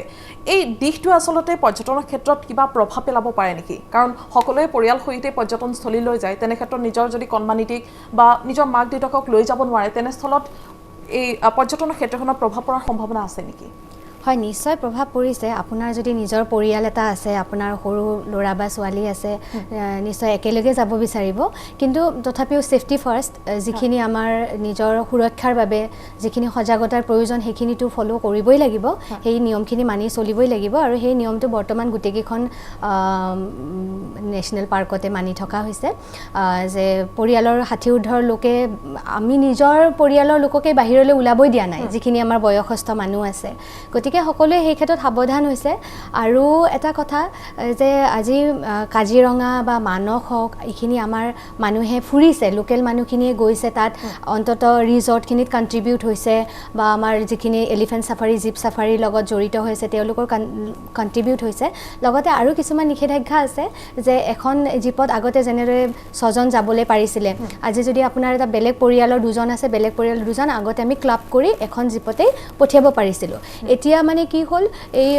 এই দিশটো আচলতে পৰ্যটনৰ ক্ষেত্ৰত কিবা প্ৰভাৱ পেলাব পাৰে নেকি? কাৰণ সকলোৱে পৰিয়াল সহিতে পৰ্যটনস্থলীলৈ যায়, তেনে ক্ষেত্ৰত নিজৰ যদি কণমানিটিক বা নিজৰ মাক দেউতাকক লৈ যাব নোৱাৰে, তেনেস্থলত এই পৰ্যটনৰ ক্ষেত্ৰখনত প্ৰভাৱ পৰাৰ সম্ভাৱনা আছে নেকি? হয়, নিশ্চয় প্ৰভাৱ পৰিছে। আপোনাৰ যদি নিজৰ পৰিয়াল এটা আছে, আপোনাৰ সৰু ল'ৰা বা ছোৱালী আছে, নিশ্চয় একেলগে যাব বিচাৰিব। কিন্তু তথাপিও ছেফটি ফাৰ্ষ্ট, যিখিনি আমাৰ নিজৰ সুৰক্ষাৰ বাবে যিখিনি সজাগতাৰ প্ৰয়োজন সেইখিনিতো ফ'ল' কৰিবই লাগিব, সেই নিয়মখিনি মানি চলিবই লাগিব। আৰু সেই নিয়মটো বৰ্তমান গোটেইকেইখন নেশ্যনেল পাৰ্কতে মানি থকা হৈছে যে পৰিয়ালৰ 60 ঊৰ্ধৰ লোকে, আমি নিজৰ পৰিয়ালৰ লোককে বাহিৰলৈ ওলাবই দিয়া নাই, যিখিনি আমাৰ বয়সস্থ মানুহ আছে। গতিকে সকলোৱে সেই ক্ষেত্ৰত সাৱধান হৈছে। আৰু এটা কথা যে আজি কাজিৰঙা বা মানস হওক, এইখিনি আমাৰ মানুহে ফুৰিছে, লোকেল মানুহখিনিয়ে গৈছে তাত, অন্তত ৰিজৰ্টখিনিত কণ্ট্ৰিবিউট হৈছে, বা আমাৰ যিখিনি এলিফেণ্ট চাফাৰী, জীপ চাফাৰীৰ লগত জড়িত হৈছে তেওঁলোকৰ কণ্ট্ৰিবিউট হৈছে। লগতে আৰু কিছুমান নিষেধাজ্ঞা আছে যে এখন জীপত আগতে যেনেদৰে 6জন যাবলৈ পাৰিছিলে, আজি যদি আপোনাৰ এটা বেলেগ পৰিয়ালৰ 2জন আছে, বেলেগ পৰিয়ালৰ 2জন, আগতে আমি ক্লাব কৰি এখন জীপতেই পঠিয়াব পাৰিছিলোঁ। এতিয়া মানে কি হ'ল, এই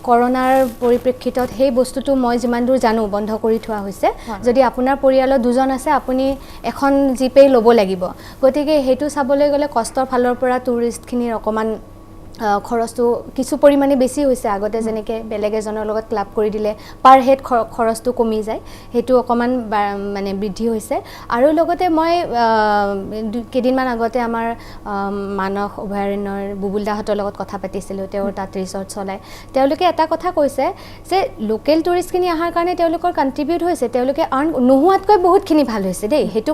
কৰোণাৰ পৰিপ্ৰেক্ষিতত সেই বস্তুটো মই যিমান দূৰ জানো বন্ধ কৰি থোৱা হৈছে। যদি আপোনাৰ পৰিয়ালত 2জন আছে, আপুনি এখন জীপেই ল'ব লাগিব। গতিকে সেইটো চাবলৈ গ'লে কষ্টৰ ফালৰ পৰা টুৰিষ্টখিনিৰ অকণমান খৰচটো কিছু পৰিমাণে বেছি হৈছে। আগতে যেনেকৈ বেলেগ এজনৰ লগত ক্লাব কৰি দিলে পাৰ হেড খৰচটো কমি যায়, সেইটো অকণমান মানে বৃদ্ধি হৈছে। আৰু লগতে মই কেইদিনমান আগতে আমাৰ মানস অভয়াৰণ্যৰ বুবুল দাহঁতৰ লগত কথা পাতিছিলোঁ, তেওঁ তাত ৰিচৰ্ট চলায়। তেওঁলোকে এটা কথা কৈছে যে লোকেল টুৰিষ্টখিনি অহাৰ কাৰণে তেওঁলোকৰ কণ্ট্ৰিবিউট হৈছে, তেওঁলোকে আৰ্ণ নোহোৱাতকৈ বহুতখিনি ভাল হৈছে দেই, সেইটো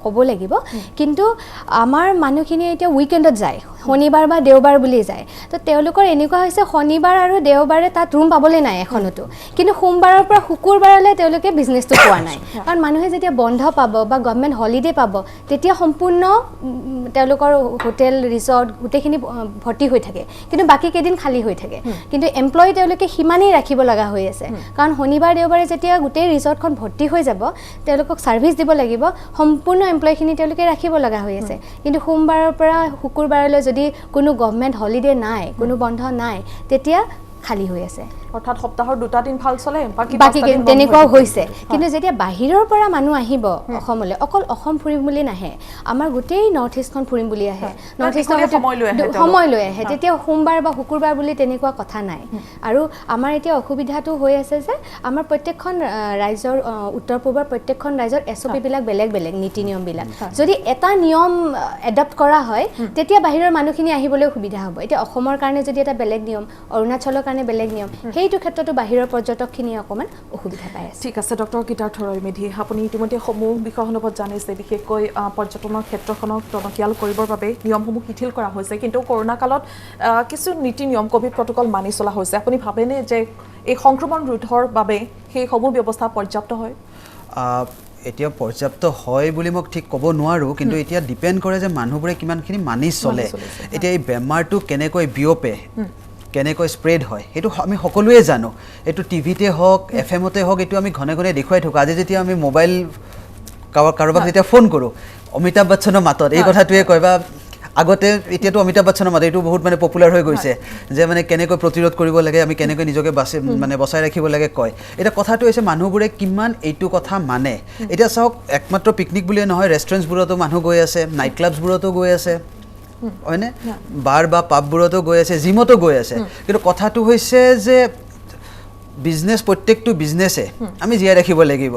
ক'ব লাগিব। কিন্তু আমাৰ মানুহখিনিয়ে এতিয়া উইকেণ্ডত যায়, শনিবাৰ বা দেওবাৰ বুলি যায় তো তেওঁলোকৰ এনেকুৱা হৈছে শনিবাৰ আৰু দেওবাৰে তাত ৰুম পাবলৈ নাই এখনতো কিন্তু সোমবাৰৰ পৰা শুকুৰবাৰলৈ তেওঁলোকে বিজনেছটো পোৱা নাই কাৰণ মানুহে যেতিয়া বন্ধ পাব বা গভৰ্ণমেণ্ট হলিডে পাব তেতিয়া সম্পূৰ্ণ তেওঁলোকৰ হোটেল ৰিসৰ্ট গোটেইখিনি ভৰ্তি হৈ থাকে কিন্তু বাকি কেইদিন খালী হৈ থাকে কিন্তু এমপ্লয়ি তেওঁলোকে সিমানেই ৰাখিব লগা হৈ আছে কাৰণ শনিবাৰ দেওবাৰে যেতিয়া গোটেই ৰিসৰ্টখন ভৰ্তি হৈ যাব তেওঁলোকক সাৰ্ভিস দিব লাগিব সম্পূৰ্ণ এমপ্লয়িখিনি তেওঁলোকে ৰাখিব লগা হৈ আছে কিন্তু সোমবাৰৰ পৰা শুকুৰবাৰলৈ যদি কোনো গভৰ্ণমেণ্ট হলিডে নাই কোনো বন্ধ নাই তেতিয়া খালী হৈ আছে অৰ্থাৎ সপ্তাহৰ 2টা দিন ভাল চলে বাকি তেনেকুৱা হৈছে কিন্তু যেতিয়া বাহিৰৰ পৰা মানুহ আহিব অসমলৈ অকল অসম ফুৰিম বুলি নাহে আমাৰ গোটেই নৰ্থ ইষ্টখন ফুৰিম বুলি আহে নৰ্থ ইষ্টৰ সময় লৈ আহে তেতিয়া সোমবাৰ বা শুকুৰবাৰ বুলি তেনেকুৱা কথা নাই আৰু আমাৰ এতিয়া অসুবিধাটো হৈ আছে যে আমাৰ প্ৰত্যেকখন ৰাজ্যৰ উত্তৰ পূবৰ প্ৰত্যেকখন ৰাজ্যৰ এছঅপি বিলাক বেলেগ বেলেগ নীতি নিয়ম বিলাক যদি এটা নিয়ম এডপ্ট কৰা হয় তেতিয়া বাহিৰৰ মানুহখিনি আহিবলৈ সুবিধা হ'ব এতিয়া অসমৰ কাৰণে যদি এটা বেলেগ নিয়ম অৰুণাচলৰ কাৰণে বেলেগ নিয়ম সেইটো ক্ষেত্ৰতো বাহিৰৰ পৰ্যটকখিনি অকমান অসুবিধা পায় আছে ঠিক আছে ডক্টৰ গীতাৰ্থ ৰয় মেধি আপুনি ইতিমধ্যে সমূহ বিষয়সমূহত জানিছে বিশেষকৈ পৰ্যটনৰ ক্ষেত্ৰখনক টনকিয়াল কৰিবৰ বাবে নিয়মসমূহ শিথিল কৰা হৈছে কিন্তু কৰোনা কালত কিছু নীতি নিয়ম কোভিড প্ৰটোকল মানি চলা হৈছে আপুনি ভাবেনে যে এই সংক্ৰমণ ৰোধৰ বাবে সেই সমূহ ব্যৱস্থা পৰ্যাপ্ত হয় এতিয়া পৰ্যাপ্ত হয় বুলি মোক ঠিক ক'ব নোৱাৰোঁ কিন্তু এতিয়া ডিপেণ্ড কৰে যে মানুহবোৰে কিমানখিনি মানি চলে এতিয়া এই বেমাৰটো কেনেকৈ বিয়পে কেনেকৈ স্প্ৰেড হয় সেইটো আমি সকলোৱে জানো এইটো টিভিতে হওক এফএমতে হওক এইটো আমি ঘনে ঘনে দেখুৱাই থাকোঁ আজি যেতিয়া আমি মোবাইল কাৰোবাক যেতিয়া ফোন কৰোঁ অমিতাভ বচ্চনৰ মাতত এই কথাটোৱে কয় বা আগতে এতিয়াতো অমিতাভ বচ্চনৰ মাতত এইটো বহুত মানে পপুলাৰ হৈ গৈছে যে মানে কেনেকৈ প্ৰতিৰোধ কৰিব লাগে আমি কেনেকৈ নিজকে বচাই ৰাখিব লাগে কয় এটা কথাটো হৈছে মানুহবোৰে কিমান এইটো কথা মানে এতিয়া চাওক একমাত্ৰ পিকনিক বুলিয়ে নহয় ৰেষ্টুৰেণ্টছবোৰতো মানুহ গৈ আছে নাইট ক্লাবছবোৰতো গৈ আছে হয়নে বাৰ বা পাববোৰতো গৈ আছে জিমতো গৈ আছে কিন্তু কথাটো হৈছে যে বিজনেছ প্ৰত্যেকটো বিজনেছে আমি জীয়াই ৰাখিব লাগিব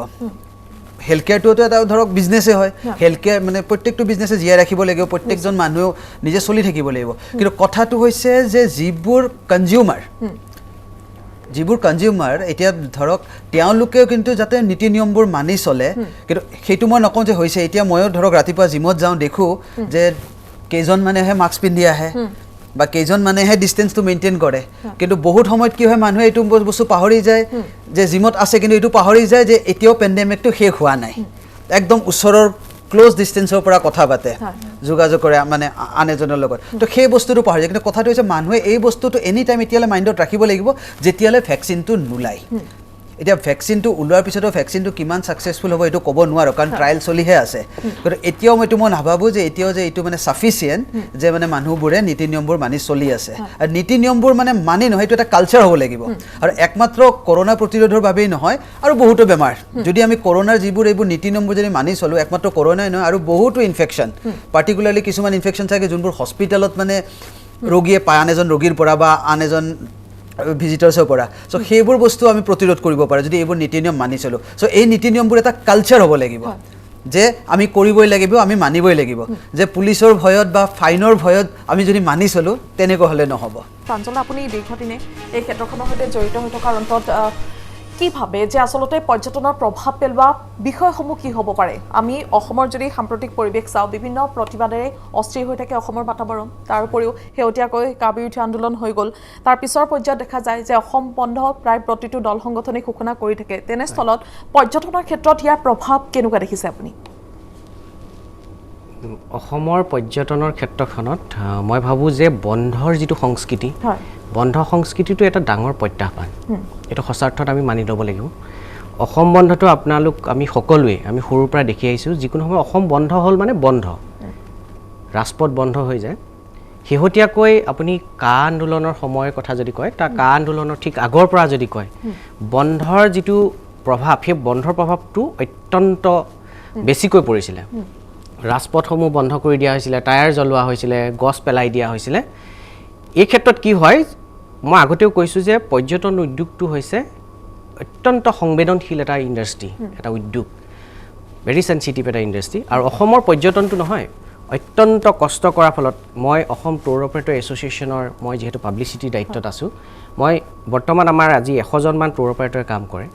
হেল্থ কেয়াৰটোতো এটা ধৰক বিজনেছে হয় হেল্থ কেয়াৰ মানে প্ৰত্যেকটো বিজনেছে জীয়াই ৰাখিব লাগিব প্ৰত্যেকজন মানুহ নিজে চলি থাকিব লাগিব কিন্তু কথাটো হৈছে যে যিবোৰ কনজিউমাৰ এতিয়া ধৰক তেওঁলোকেও কিন্তু যাতে নীতি নিয়মবোৰ মানি চলে কিন্তু সেইটো মই নকওঁ যে হৈছে এতিয়া ময়ো ধৰক ৰাতিপুৱা জিমত যাওঁ দেখোঁ যে কেইজন মানুহে মাস্ক পিন্ধি আহে বা কেইজন মানুহে ডিষ্টেঞ্চটো মেইনটেইন কৰে কিন্তু বহুত সময়ত কি হয় মানুহে এইটো বস্তু পাহৰি যায় যে জিমত আছে কিন্তু এইটো পাহৰি যায় যে এতিয়াও পেণ্ডেমিকটো শেষ হোৱা নাই একদম ওচৰৰ ক্লোজ ডিষ্টেঞ্চৰ পৰা কথা পাতে যোগাযোগ কৰে মানে আন এজনৰ লগত তো সেই বস্তুটো পাহৰি যায় কিন্তু কথাটো হৈছে মানুহে এই বস্তুটো এনি টাইম এতিয়ালৈ মাইণ্ডত ৰাখিব লাগিব যেতিয়ালৈ ভেকচিনটো নোলায় এতিয়া ভেকচিনটো ওলোৱাৰ পিছতো ভেকচিনটো কিমান ছাকচেছফুল হ'ব এইটো ক'ব নোৱাৰোঁ কাৰণ ট্ৰায়েল চলিহে আছে কিন্তু এতিয়াও মই নাভাবোঁ যে এতিয়াও যে এইটো মানে ছাফিচিয়েণ্ট যে মানে মানুহবোৰে নীতি নিয়মবোৰ মানি চলি আছে আৰু নীতি নিয়মবোৰ মানে মানি নহয় এইটো এটা কালচাৰ হ'ব লাগিব আৰু একমাত্ৰ কৰোনা প্ৰতিৰোধৰ বাবেই নহয় আৰু বহুতো বেমাৰ যদি আমি কৰোনাৰ যিবোৰ এইবোৰ নীতি নিয়মবোৰ যদি মানি চলোঁ একমাত্ৰ কৰোনাই নহয় আৰু বহুতো ইনফেকশ্যন পাৰ্টিকুলাৰলি কিছুমান ইনফেকশ্যন থাকে যোনবোৰ হস্পিটেলত মানে ৰোগীয়ে পায় আন এজন ৰোগীৰ পৰা বা আন এজন ভিজিটাৰ্ছৰ পৰা চ' সেইবোৰ বস্তু আমি প্ৰতিৰোধ কৰিব পাৰোঁ যদি এইবোৰ নীতি নিয়ম মানি চলোঁ চ' এই নীতি নিয়মবোৰ এটা কালচাৰ হ'ব লাগিব যে আমি কৰিবই লাগিব আমি মানিবই লাগিব যে পুলিচৰ ভয়ত বা ফাইনৰ ভয়ত আমি যদি মানি চলোঁ তেনেকুৱা হ'লে নহ'ব প্ৰাঞ্জল আপুনি দীৰ্ঘদিনে এই ক্ষেত্ৰখনৰ সৈতে জড়িত হৈ থকাৰ অন্তত কি ভাবে যে আচলতে পৰ্যটনৰ প্ৰভাৱ পেলোৱা বিষয়সমূহ কি হ'ব পাৰে আমি অসমৰ যদি সাম্প্ৰতিক পৰিৱেশ চাওঁ বিভিন্ন প্ৰতিবাদেৰে অস্থিৰ হৈ থাকে অসমৰ বাতাবৰণ তাৰ উপৰিও শেহতীয়াকৈ কাবিৰুদ্ধ আন্দোলন হৈ গ'ল তাৰ পিছৰ পৰ্যায়ত দেখা যায় যে অসম বন্ধ প্ৰায় প্ৰতিটো দল সংগঠনে ঘোষণা কৰি থাকে তেনেস্থলত পৰ্যটনৰ ক্ষেত্ৰত ইয়াৰ প্ৰভাৱ কেনেকুৱা দেখিছে আপুনি অসমৰ পৰ্যটনৰ ক্ষেত্ৰখনত মই ভাবোঁ যে বন্ধৰ যিটো সংস্কৃতি বন্ধ সংস্কৃতিটো এটা ডাঙৰ প্ৰত্যাহ্বান এইটো সঁচাৰ্থত আমি মানি ল'ব লাগিব অসম বন্ধটো আমি সকলোৱে আমি সৰুৰ পৰা দেখি আহিছোঁ যিকোনো সময় অসম বন্ধ হ'ল মানে বন্ধ ৰাজপথ বন্ধ হৈ যায় শেহতীয়াকৈ আপুনি কা আন্দোলনৰ সময়ৰ কথা যদি কয় তাৰ কা আন্দোলনৰ ঠিক আগৰ পৰা যদি কয় বন্ধৰ যিটো প্ৰভাৱ সেই বন্ধৰ প্ৰভাৱটো অত্যন্ত বেছিকৈ পৰিছিলে ৰাজপথসমূহ বন্ধ কৰি দিয়া হৈছিলে টায়াৰ জ্বলোৱা হৈছিলে গছ পেলাই দিয়া হৈছিলে এই ক্ষেত্ৰত কি হয় মই আগতেও কৈছোঁ যে পৰ্যটন উদ্যোগটো হৈছে অত্যন্ত সংবেদনশীল এটা ইণ্ডাষ্ট্ৰী এটা উদ্যোগ ভেৰি চেনচিটিভ এটা ইণ্ডাষ্ট্ৰী আৰু অসমৰ পৰ্যটনটো নহয় অত্যন্ত কষ্ট কৰাৰ ফলত মই অসম টুৰ অপাৰেটৰ এছ'চিয়েশ্যনৰ মই যিহেতু পাব্লিচিটিৰ দায়িত্বত আছোঁ মই বৰ্তমান আমাৰ আজি 100জনমান টুৰ অপাৰেটৰে কাম কৰে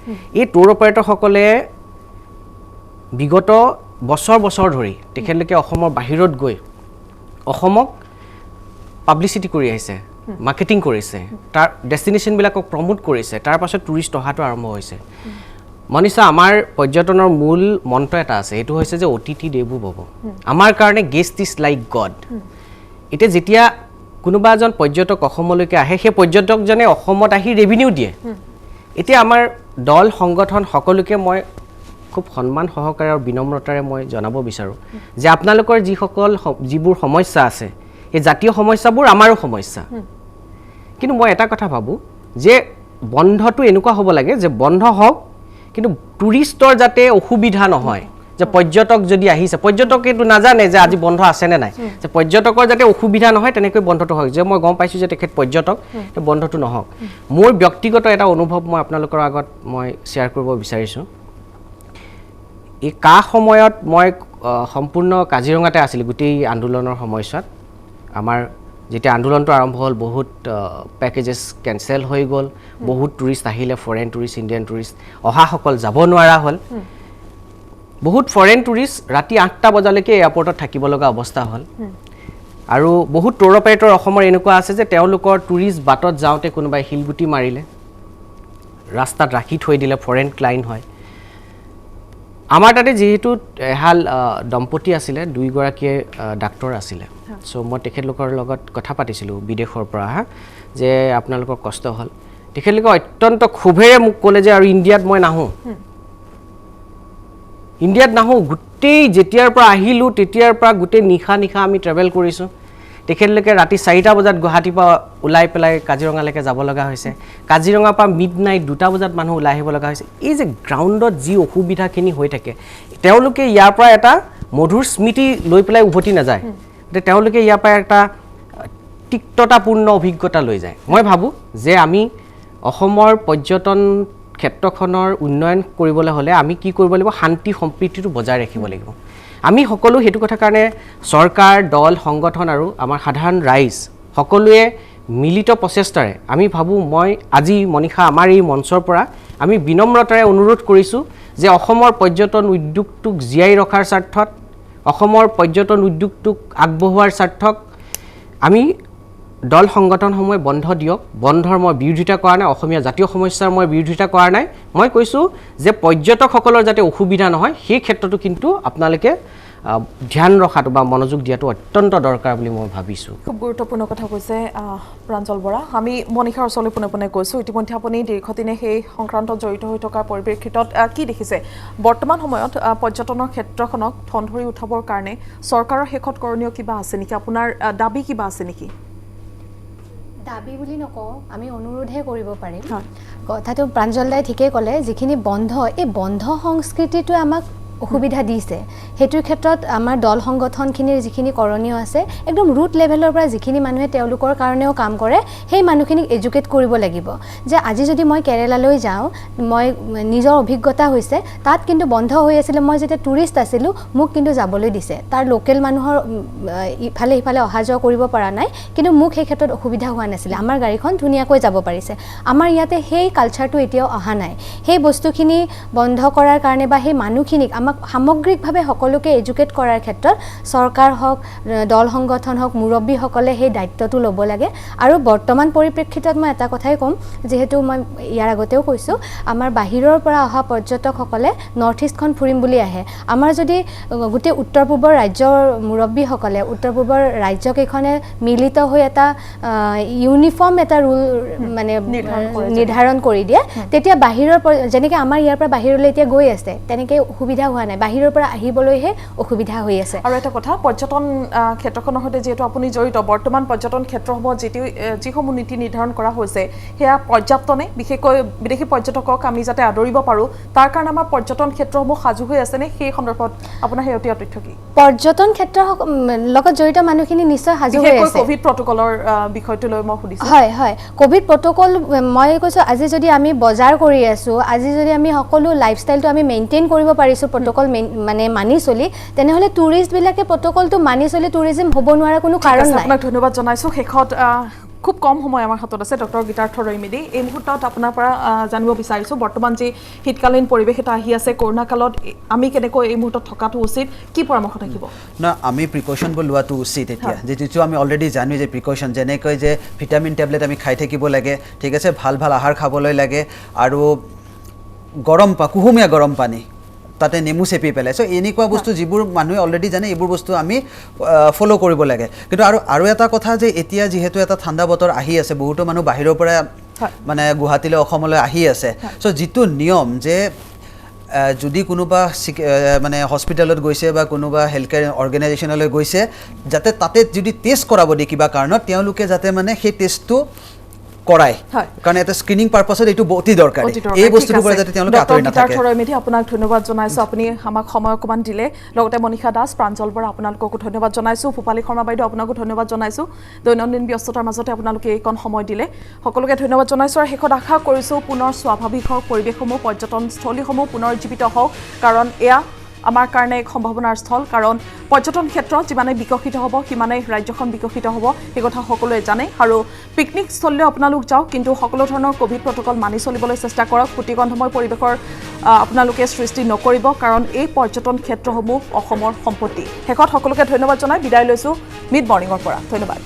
এই টুৰ অপাৰেটৰসকলে বিগত বছৰ ধৰি তেখেতলোকে অসমৰ বাহিৰত গৈ অসমক পাব্লিচিটি কৰি আহিছে, মাৰ্কেটিং কৰিছে, তাৰ ডেষ্টিনেশ্যনবিলাকক প্ৰমোট কৰিছে, তাৰ পাছত টুৰিষ্ট অহাটো আৰম্ভ হৈছে। মনীষা, আমাৰ পৰ্যটনৰ মূল মন্ত্ৰ এটা আছে, এইটো হৈছে যে অতিথি দেৱো ভৱ। আমাৰ কাৰণে গেষ্ট ইজ লাইক গড। এতিয়া যেতিয়া কোনোবা এজন পৰ্যটক অসমলৈকে আহে, সেই পৰ্যটকজনে অসমত আহি ৰেভিনিউ দিয়ে। এতিয়া আমাৰ দল সংগঠন সকলোকে মই খুব সন্মান সহকাৰে আৰু বিনম্ৰতাৰে মই জনাব বিচাৰোঁ যে আপোনালোকৰ যিবোৰ সমস্যা আছে, এই জাতীয় সমস্যাবোৰ আমাৰো সমস্যা। কিন্তু মই এটা কথা ভাবোঁ যে বন্ধটো এনেকুৱা হ'ব লাগে যে বন্ধ হওক, কিন্তু টুৰিষ্টৰ যাতে অসুবিধা নহয়। যে পৰ্যটক যদি আহিছে, পৰ্যটকে এইটো নাজানে যে আজি বন্ধ আছেনে নাই, যে পৰ্যটকৰ যাতে অসুবিধা নহয় তেনেকৈ বন্ধটো হয়। যে মই গম পাইছোঁ যে তেখেত পৰ্যটক, বন্ধটো নহওক। মোৰ ব্যক্তিগত এটা অনুভৱ মই আপোনালোকৰ আগত মই শ্বেয়াৰ কৰিব বিচাৰিছোঁ। এই সময়ত মই সম্পূৰ্ণ কাজিৰঙাতে আছিলোঁ গোটেই আন্দোলনৰ সময়ছোৱাত। আমাৰ যেতিয়া আন্দোলনটো আৰম্ভ হ'ল, বহুত পেকেজেছ কেঞ্চেল হৈ গ'ল, বহুত টুৰিষ্ট আহিলে, ফৰেইন টুৰিষ্ট, ইণ্ডিয়ান টুৰিষ্ট, অহাসকল যাব নোৱাৰা হ'ল। বহুত ফৰেইন টুৰিষ্ট ৰাতি 8টা বজালৈকে এয়াৰপৰ্টত থাকিব লগা অৱস্থা হ'ল। আৰু বহুত টুৰ অপাৰেটৰ অসমৰ এনেকুৱা আছে যে তেওঁলোকৰ টুৰিষ্ট বাটত যাওঁতে কোনোবাই শিলগুটি মাৰিলে, ৰাস্তাত ৰাখি থৈ দিলে, ফৰেইন ক্লাইণ্ট হয়। আমাৰ তাতে যিহেতু এহাল দম্পতি আছিলে, দুয়োগৰাকীয়ে ডাক্তৰ আছিলে। চ' মই তেখেতলোকৰ লগত কথা পাতিছিলোঁ বিদেশৰ পৰা অহা, যে আপোনালোকৰ কষ্ট হ'ল। তেখেতলোকে অত্যন্ত ক্ষোভেৰে মোক ক'লে যে আৰু ইণ্ডিয়াত মই নাহোঁ, গোটেই যেতিয়াৰ পৰা আহিলোঁ তেতিয়াৰ পৰা গোটেই নিশা আমি ট্ৰেভেল কৰিছোঁ। তেখেতলোকে ৰাতি 4টা বজাত গুৱাহাটীৰ পৰা ওলাই পেলাই কাজিৰঙালৈকে যাব লগা হৈছে। কাজিৰঙাৰ পৰা মিডনাইট 2টা বজাত মানুহ ওলাই আহিব লগা হৈছে। এই যে গ্ৰাউণ্ডত যি অসুবিধাখিনি হৈ থাকে, তেওঁলোকে ইয়াৰ পৰা এটা মধুৰ স্মৃতি লৈ পেলাই উভতি নাযায়, তেওঁলোকে ইয়াৰ পৰা এটা তিক্ততাপূৰ্ণ অভিজ্ঞতা লৈ যায়। মই ভাবোঁ যে আমি অসমৰ পৰ্যটন ক্ষেত্ৰখনৰ উন্নয়ন কৰিবলৈ হ'লে আমি কি কৰিব লাগিব, শান্তি সম্প্ৰীতিটো বজাই ৰাখিব লাগিব। আমি সকলো সেইটো কথা কাৰণে চৰকাৰ, দল, সংগঠন আৰু আমাৰ সাধাৰণ ৰাইজ সকলোৱে মিলিত প্ৰচেষ্টাৰে আমি ভাবোঁ, মই আজি মনীষা আমাৰ এই মঞ্চৰ পৰা আমি বিনম্ৰতাৰে অনুৰোধ কৰিছোঁ যে অসমৰ পৰ্যটন উদ্যোগটোক জীয়াই ৰখাৰ স্বাৰ্থত, অসমৰ পৰ্যটন উদ্যোগটোক আগবঢ়োৱাৰ স্বাৰ্থত আমি দল সংগঠনসমূহে বন্ধ দিয়ক। বন্ধৰ মই বিৰোধিতা কৰা নাই, অসমীয়া জাতীয় সমস্যাৰ মই বিৰোধিতা কৰা নাই। মই কৈছোঁ যে পৰ্যটকসকলৰ যাতে অসুবিধা নহয় সেই ক্ষেত্ৰতো কিন্তু আপোনালোকে ধ্যান ৰখাটো বা মনোযোগ দিয়াটো অত্যন্ত দৰকাৰ বুলি মই ভাবিছোঁ। খুব গুৰুত্বপূৰ্ণ কথা কৈছে প্ৰাঞ্জল বৰা। আমি মনীষাৰ ওচৰলৈ পোনে কৈছোঁ, ইতিমধ্যে আপুনি দীৰ্ঘদিনে সেই সংক্ৰান্তত জড়িত হৈ থকাৰ পৰিপ্ৰেক্ষিতত কি দেখিছে বৰ্তমান সময়ত পৰ্যটনৰ ক্ষেত্ৰখনক ঠন ধৰি উঠাবৰ কাৰণে চৰকাৰৰ শেষত কৰোণীয় কিবা আছে নেকি, আপোনাৰ দাবী কিবা আছে নেকি? দাবী বুলি নকওঁ, আমি অনুৰোধহে কৰিব পাৰিম। কথাটো প্ৰাঞ্জল দাই ঠিকেই ক'লে, যিখিনি বন্ধ, এই বন্ধ সংস্কৃতিটোৱে আমাক অসুবিধা দিছে। সেইটোৰ ক্ষেত্ৰত আমাৰ দল সংগঠনখিনিৰ যিখিনি কৰণীয় আছে, একদম ৰুট লেভেলৰ পৰা যিখিনি মানুহে তেওঁলোকৰ কাৰণেও কাম কৰে, সেই মানুহখিনিক এডুকেট কৰিব লাগিব যে আজি যদি মই কেৰেলালৈ যাওঁ, মই নিজৰ অভিজ্ঞতা হৈছে তাত কিন্তু বন্ধ হৈ আছিলে, মই যেতিয়া টুৰিষ্ট আছিলোঁ মোক কিন্তু যাবলৈ দিছে। তাৰ লোকেল মানুহৰ ইফালে সিফালে অহা যোৱা কৰিব পৰা নাই, কিন্তু মোক সেই ক্ষেত্ৰত অসুবিধা হোৱা নাছিলে। আমাৰ গাড়ীখন ধুনীয়াকৈ যাব পাৰিছে। আমাৰ ইয়াতে সেই কালচাৰটো এতিয়াও অহা নাই। সেই বস্তুখিনি বন্ধ কৰাৰ কাৰণে বা সেই মানুহখিনিক আমাক সামগ্ৰিকভাৱে সকলোকে এডুকেট কৰাৰ ক্ষেত্ৰত চৰকাৰ হওক, দল সংগঠন হওক, মুৰব্বীসকলে সেই দায়িত্বটো ল'ব লাগে। আৰু বৰ্তমান পৰিপ্ৰেক্ষিতত মই এটা কথাই ক'ম, যিহেতু মই ইয়াৰ আগতেও কৈছোঁ, আমাৰ বাহিৰৰ পৰা অহা পৰ্যটকসকলে নৰ্থ ইষ্টখন ফুৰিম বুলি আহে। আমাৰ যদি গোটেই উত্তৰ পূবৰ ৰাজ্যৰ মুৰব্বীসকলে, উত্তৰ পূবৰ ৰাজ্যকেইখনে মিলিত হৈ এটা ইউনিফৰ্ম এটা ৰুল মানে নিৰ্ধাৰণ কৰি দিয়ে, তেতিয়া বাহিৰৰ যেনেকৈ আমাৰ ইয়াৰ পৰা বাহিৰলৈ এতিয়া গৈ আছে তেনেকৈ অসুবিধা হোৱা নাই, বাহিৰৰ পৰা আহিবলৈহে অসুবিধা হৈ আছে। আৰু এটা কথা, পৰ্যটন ক্ষেত্ৰখনৰ সৈতে যিহেতু আপুনি জড়িত, বৰ্তমান পৰ্যটন ক্ষেত্ৰসমূহত যিসমূহ নীতি নিৰ্ধাৰণ কৰা হৈছে সেয়া পৰ্যাপ্তনে? বিশেষকৈ বিদেশী পৰ্যটকক আমি যাতে আদৰিব পাৰোঁ তাৰ কাৰণে আমাৰ পৰ্যটন ক্ষেত্ৰসমূহ সাজু হৈ আছেনে? সেই সন্দৰ্ভত আপোনাৰ শেহতীয়া তথ্য কি? পৰ্যটন ক্ষেত্ৰৰ লগত জড়িত মানুহখিনি নিশ্চয় সাজু হৈ আছে। ক'ভিড প্ৰট'কলৰ বিষয়টো লৈ মই সুধিছোঁ। হয়, ক'ভিড প্ৰট'কল মই কৈছোঁ, আজি যদি আমি বজাৰ কৰি আছোঁ, আজি যদি আমি সকলো লাইফষ্টাইলটো আমি মেইনটেইন কৰিব পাৰিছোঁ প্ৰট'কল মানে মানি চলি, তেনেহ'লে টুৰিষ্টবিলাকে প্ৰট'কলটো মানি চলি টুৰিজিম হ'ব নোৱাৰা কোনো কাৰণ নাই। আপোনাক ধন্যবাদ জনাইছোঁ। শেষত খুব কম সময় আমাৰ হাতত আছে ডক্টৰ গীতাৰ্থ ৰৈমেদী এই মুহূৰ্তত আপোনাৰ পৰা জানিব বিচাৰিছোঁ বৰ্তমান যি শীতকালীন পৰিৱেশ এটা আহি আছে কৰোণা কালত আমি কেনেকৈ এই মুহূৰ্তত থকাটো উচিত কি পৰামৰ্শ থাকিব না আমি প্ৰিকশ্যনবোৰ লোৱাটো উচিত এতিয়া যিটো আমি অলৰেডি জানো যে প্ৰিকশ্যন যেনেকৈ যে ভিটামিন টেবলেট আমি খাই থাকিব লাগে ঠিক আছে ভাল ভাল আহাৰ খাবলৈ লাগে আৰু কুহুমীয়া গৰম পানী তাতে নেমু চেপি পেলাই চ' এনেকুৱা বস্তু যিবোৰ মানুহে অলৰেডি জানে এইবোৰ বস্তু আমি ফ'ল' কৰিব লাগে কিন্তু আৰু এটা কথা যে এতিয়া যিহেতু এটা ঠাণ্ডা বতৰ আহি আছে বহুতো মানুহ বাহিৰৰ পৰা মানে গুৱাহাটীলৈ অসমলৈ আহি আছে চ' যিটো নিয়ম যে যদি কোনোবা মানে হস্পিটেলত গৈছে বা কোনোবা হেল্থ কেয়াৰ অৰ্গেনাইজেশ্যনলৈ গৈছে যাতে তাতে যদি টেষ্ট কৰাব দিয়ে কিবা কাৰণত তেওঁলোকে যাতে মানে সেই টেষ্টটো কৰাই কাৰণ এটা স্ক্ৰিনিং পাৰপাছত এইটো অতি দৰকাৰী এই বস্তুটোৰ পৰা যাতে তেওঁলোকে আঁতৰি নাথাকে ডক্টৰ ৰৈমেদী আপোনাক ধন্যবাদ জনাইছোঁ আপুনি আমাক সময় অকণমান দিলে লগতে মনীষা দাস প্ৰাঞ্জল বৰা আপোনালোককো ধন্যবাদ জনাইছোঁ ভূপালী শৰ্মা বাইদেউ আপোনাকো ধন্যবাদ জনাইছোঁ দৈনন্দিন ব্যস্ততাৰ মাজতে আপোনালোকে এইকণ সময় দিলে সকলোকে ধন্যবাদ জনাইছোঁ আৰু শেষত আশা কৰিছোঁ পুনৰ স্বাভাৱিক হওক পৰিৱেশসমূহ পৰ্যটনস্থলীসমূহ পুনৰ জীৱিত হওক কাৰণ এয়া আমাৰ কাৰণে এক সম্ভাৱনাৰ স্থল কাৰণ পৰ্যটন ক্ষেত্ৰ যিমানে বিকশিত হ'ব সিমানে ৰাজ্যখন বিকশিত হ'ব এই কথা সকলোৱে জানে আৰু পিকনিক স্থলীলৈ আপোনালোক যাওক কিন্তু সকলো ধৰণৰ কোভিড প্ৰট'কল মানি চলিবলৈ চেষ্টা কৰক প্ৰতিগন্ধময় পৰিৱেশৰ আপোনালোকে সৃষ্টি নকৰিব কাৰণ এই পৰ্যটন ক্ষেত্ৰসমূহ অসমৰ সম্পত্তি শেষত সকলোকে ধন্যবাদ জনাই বিদায় লৈছোঁ মিড মৰ্ণিঙৰ পৰা ধন্যবাদ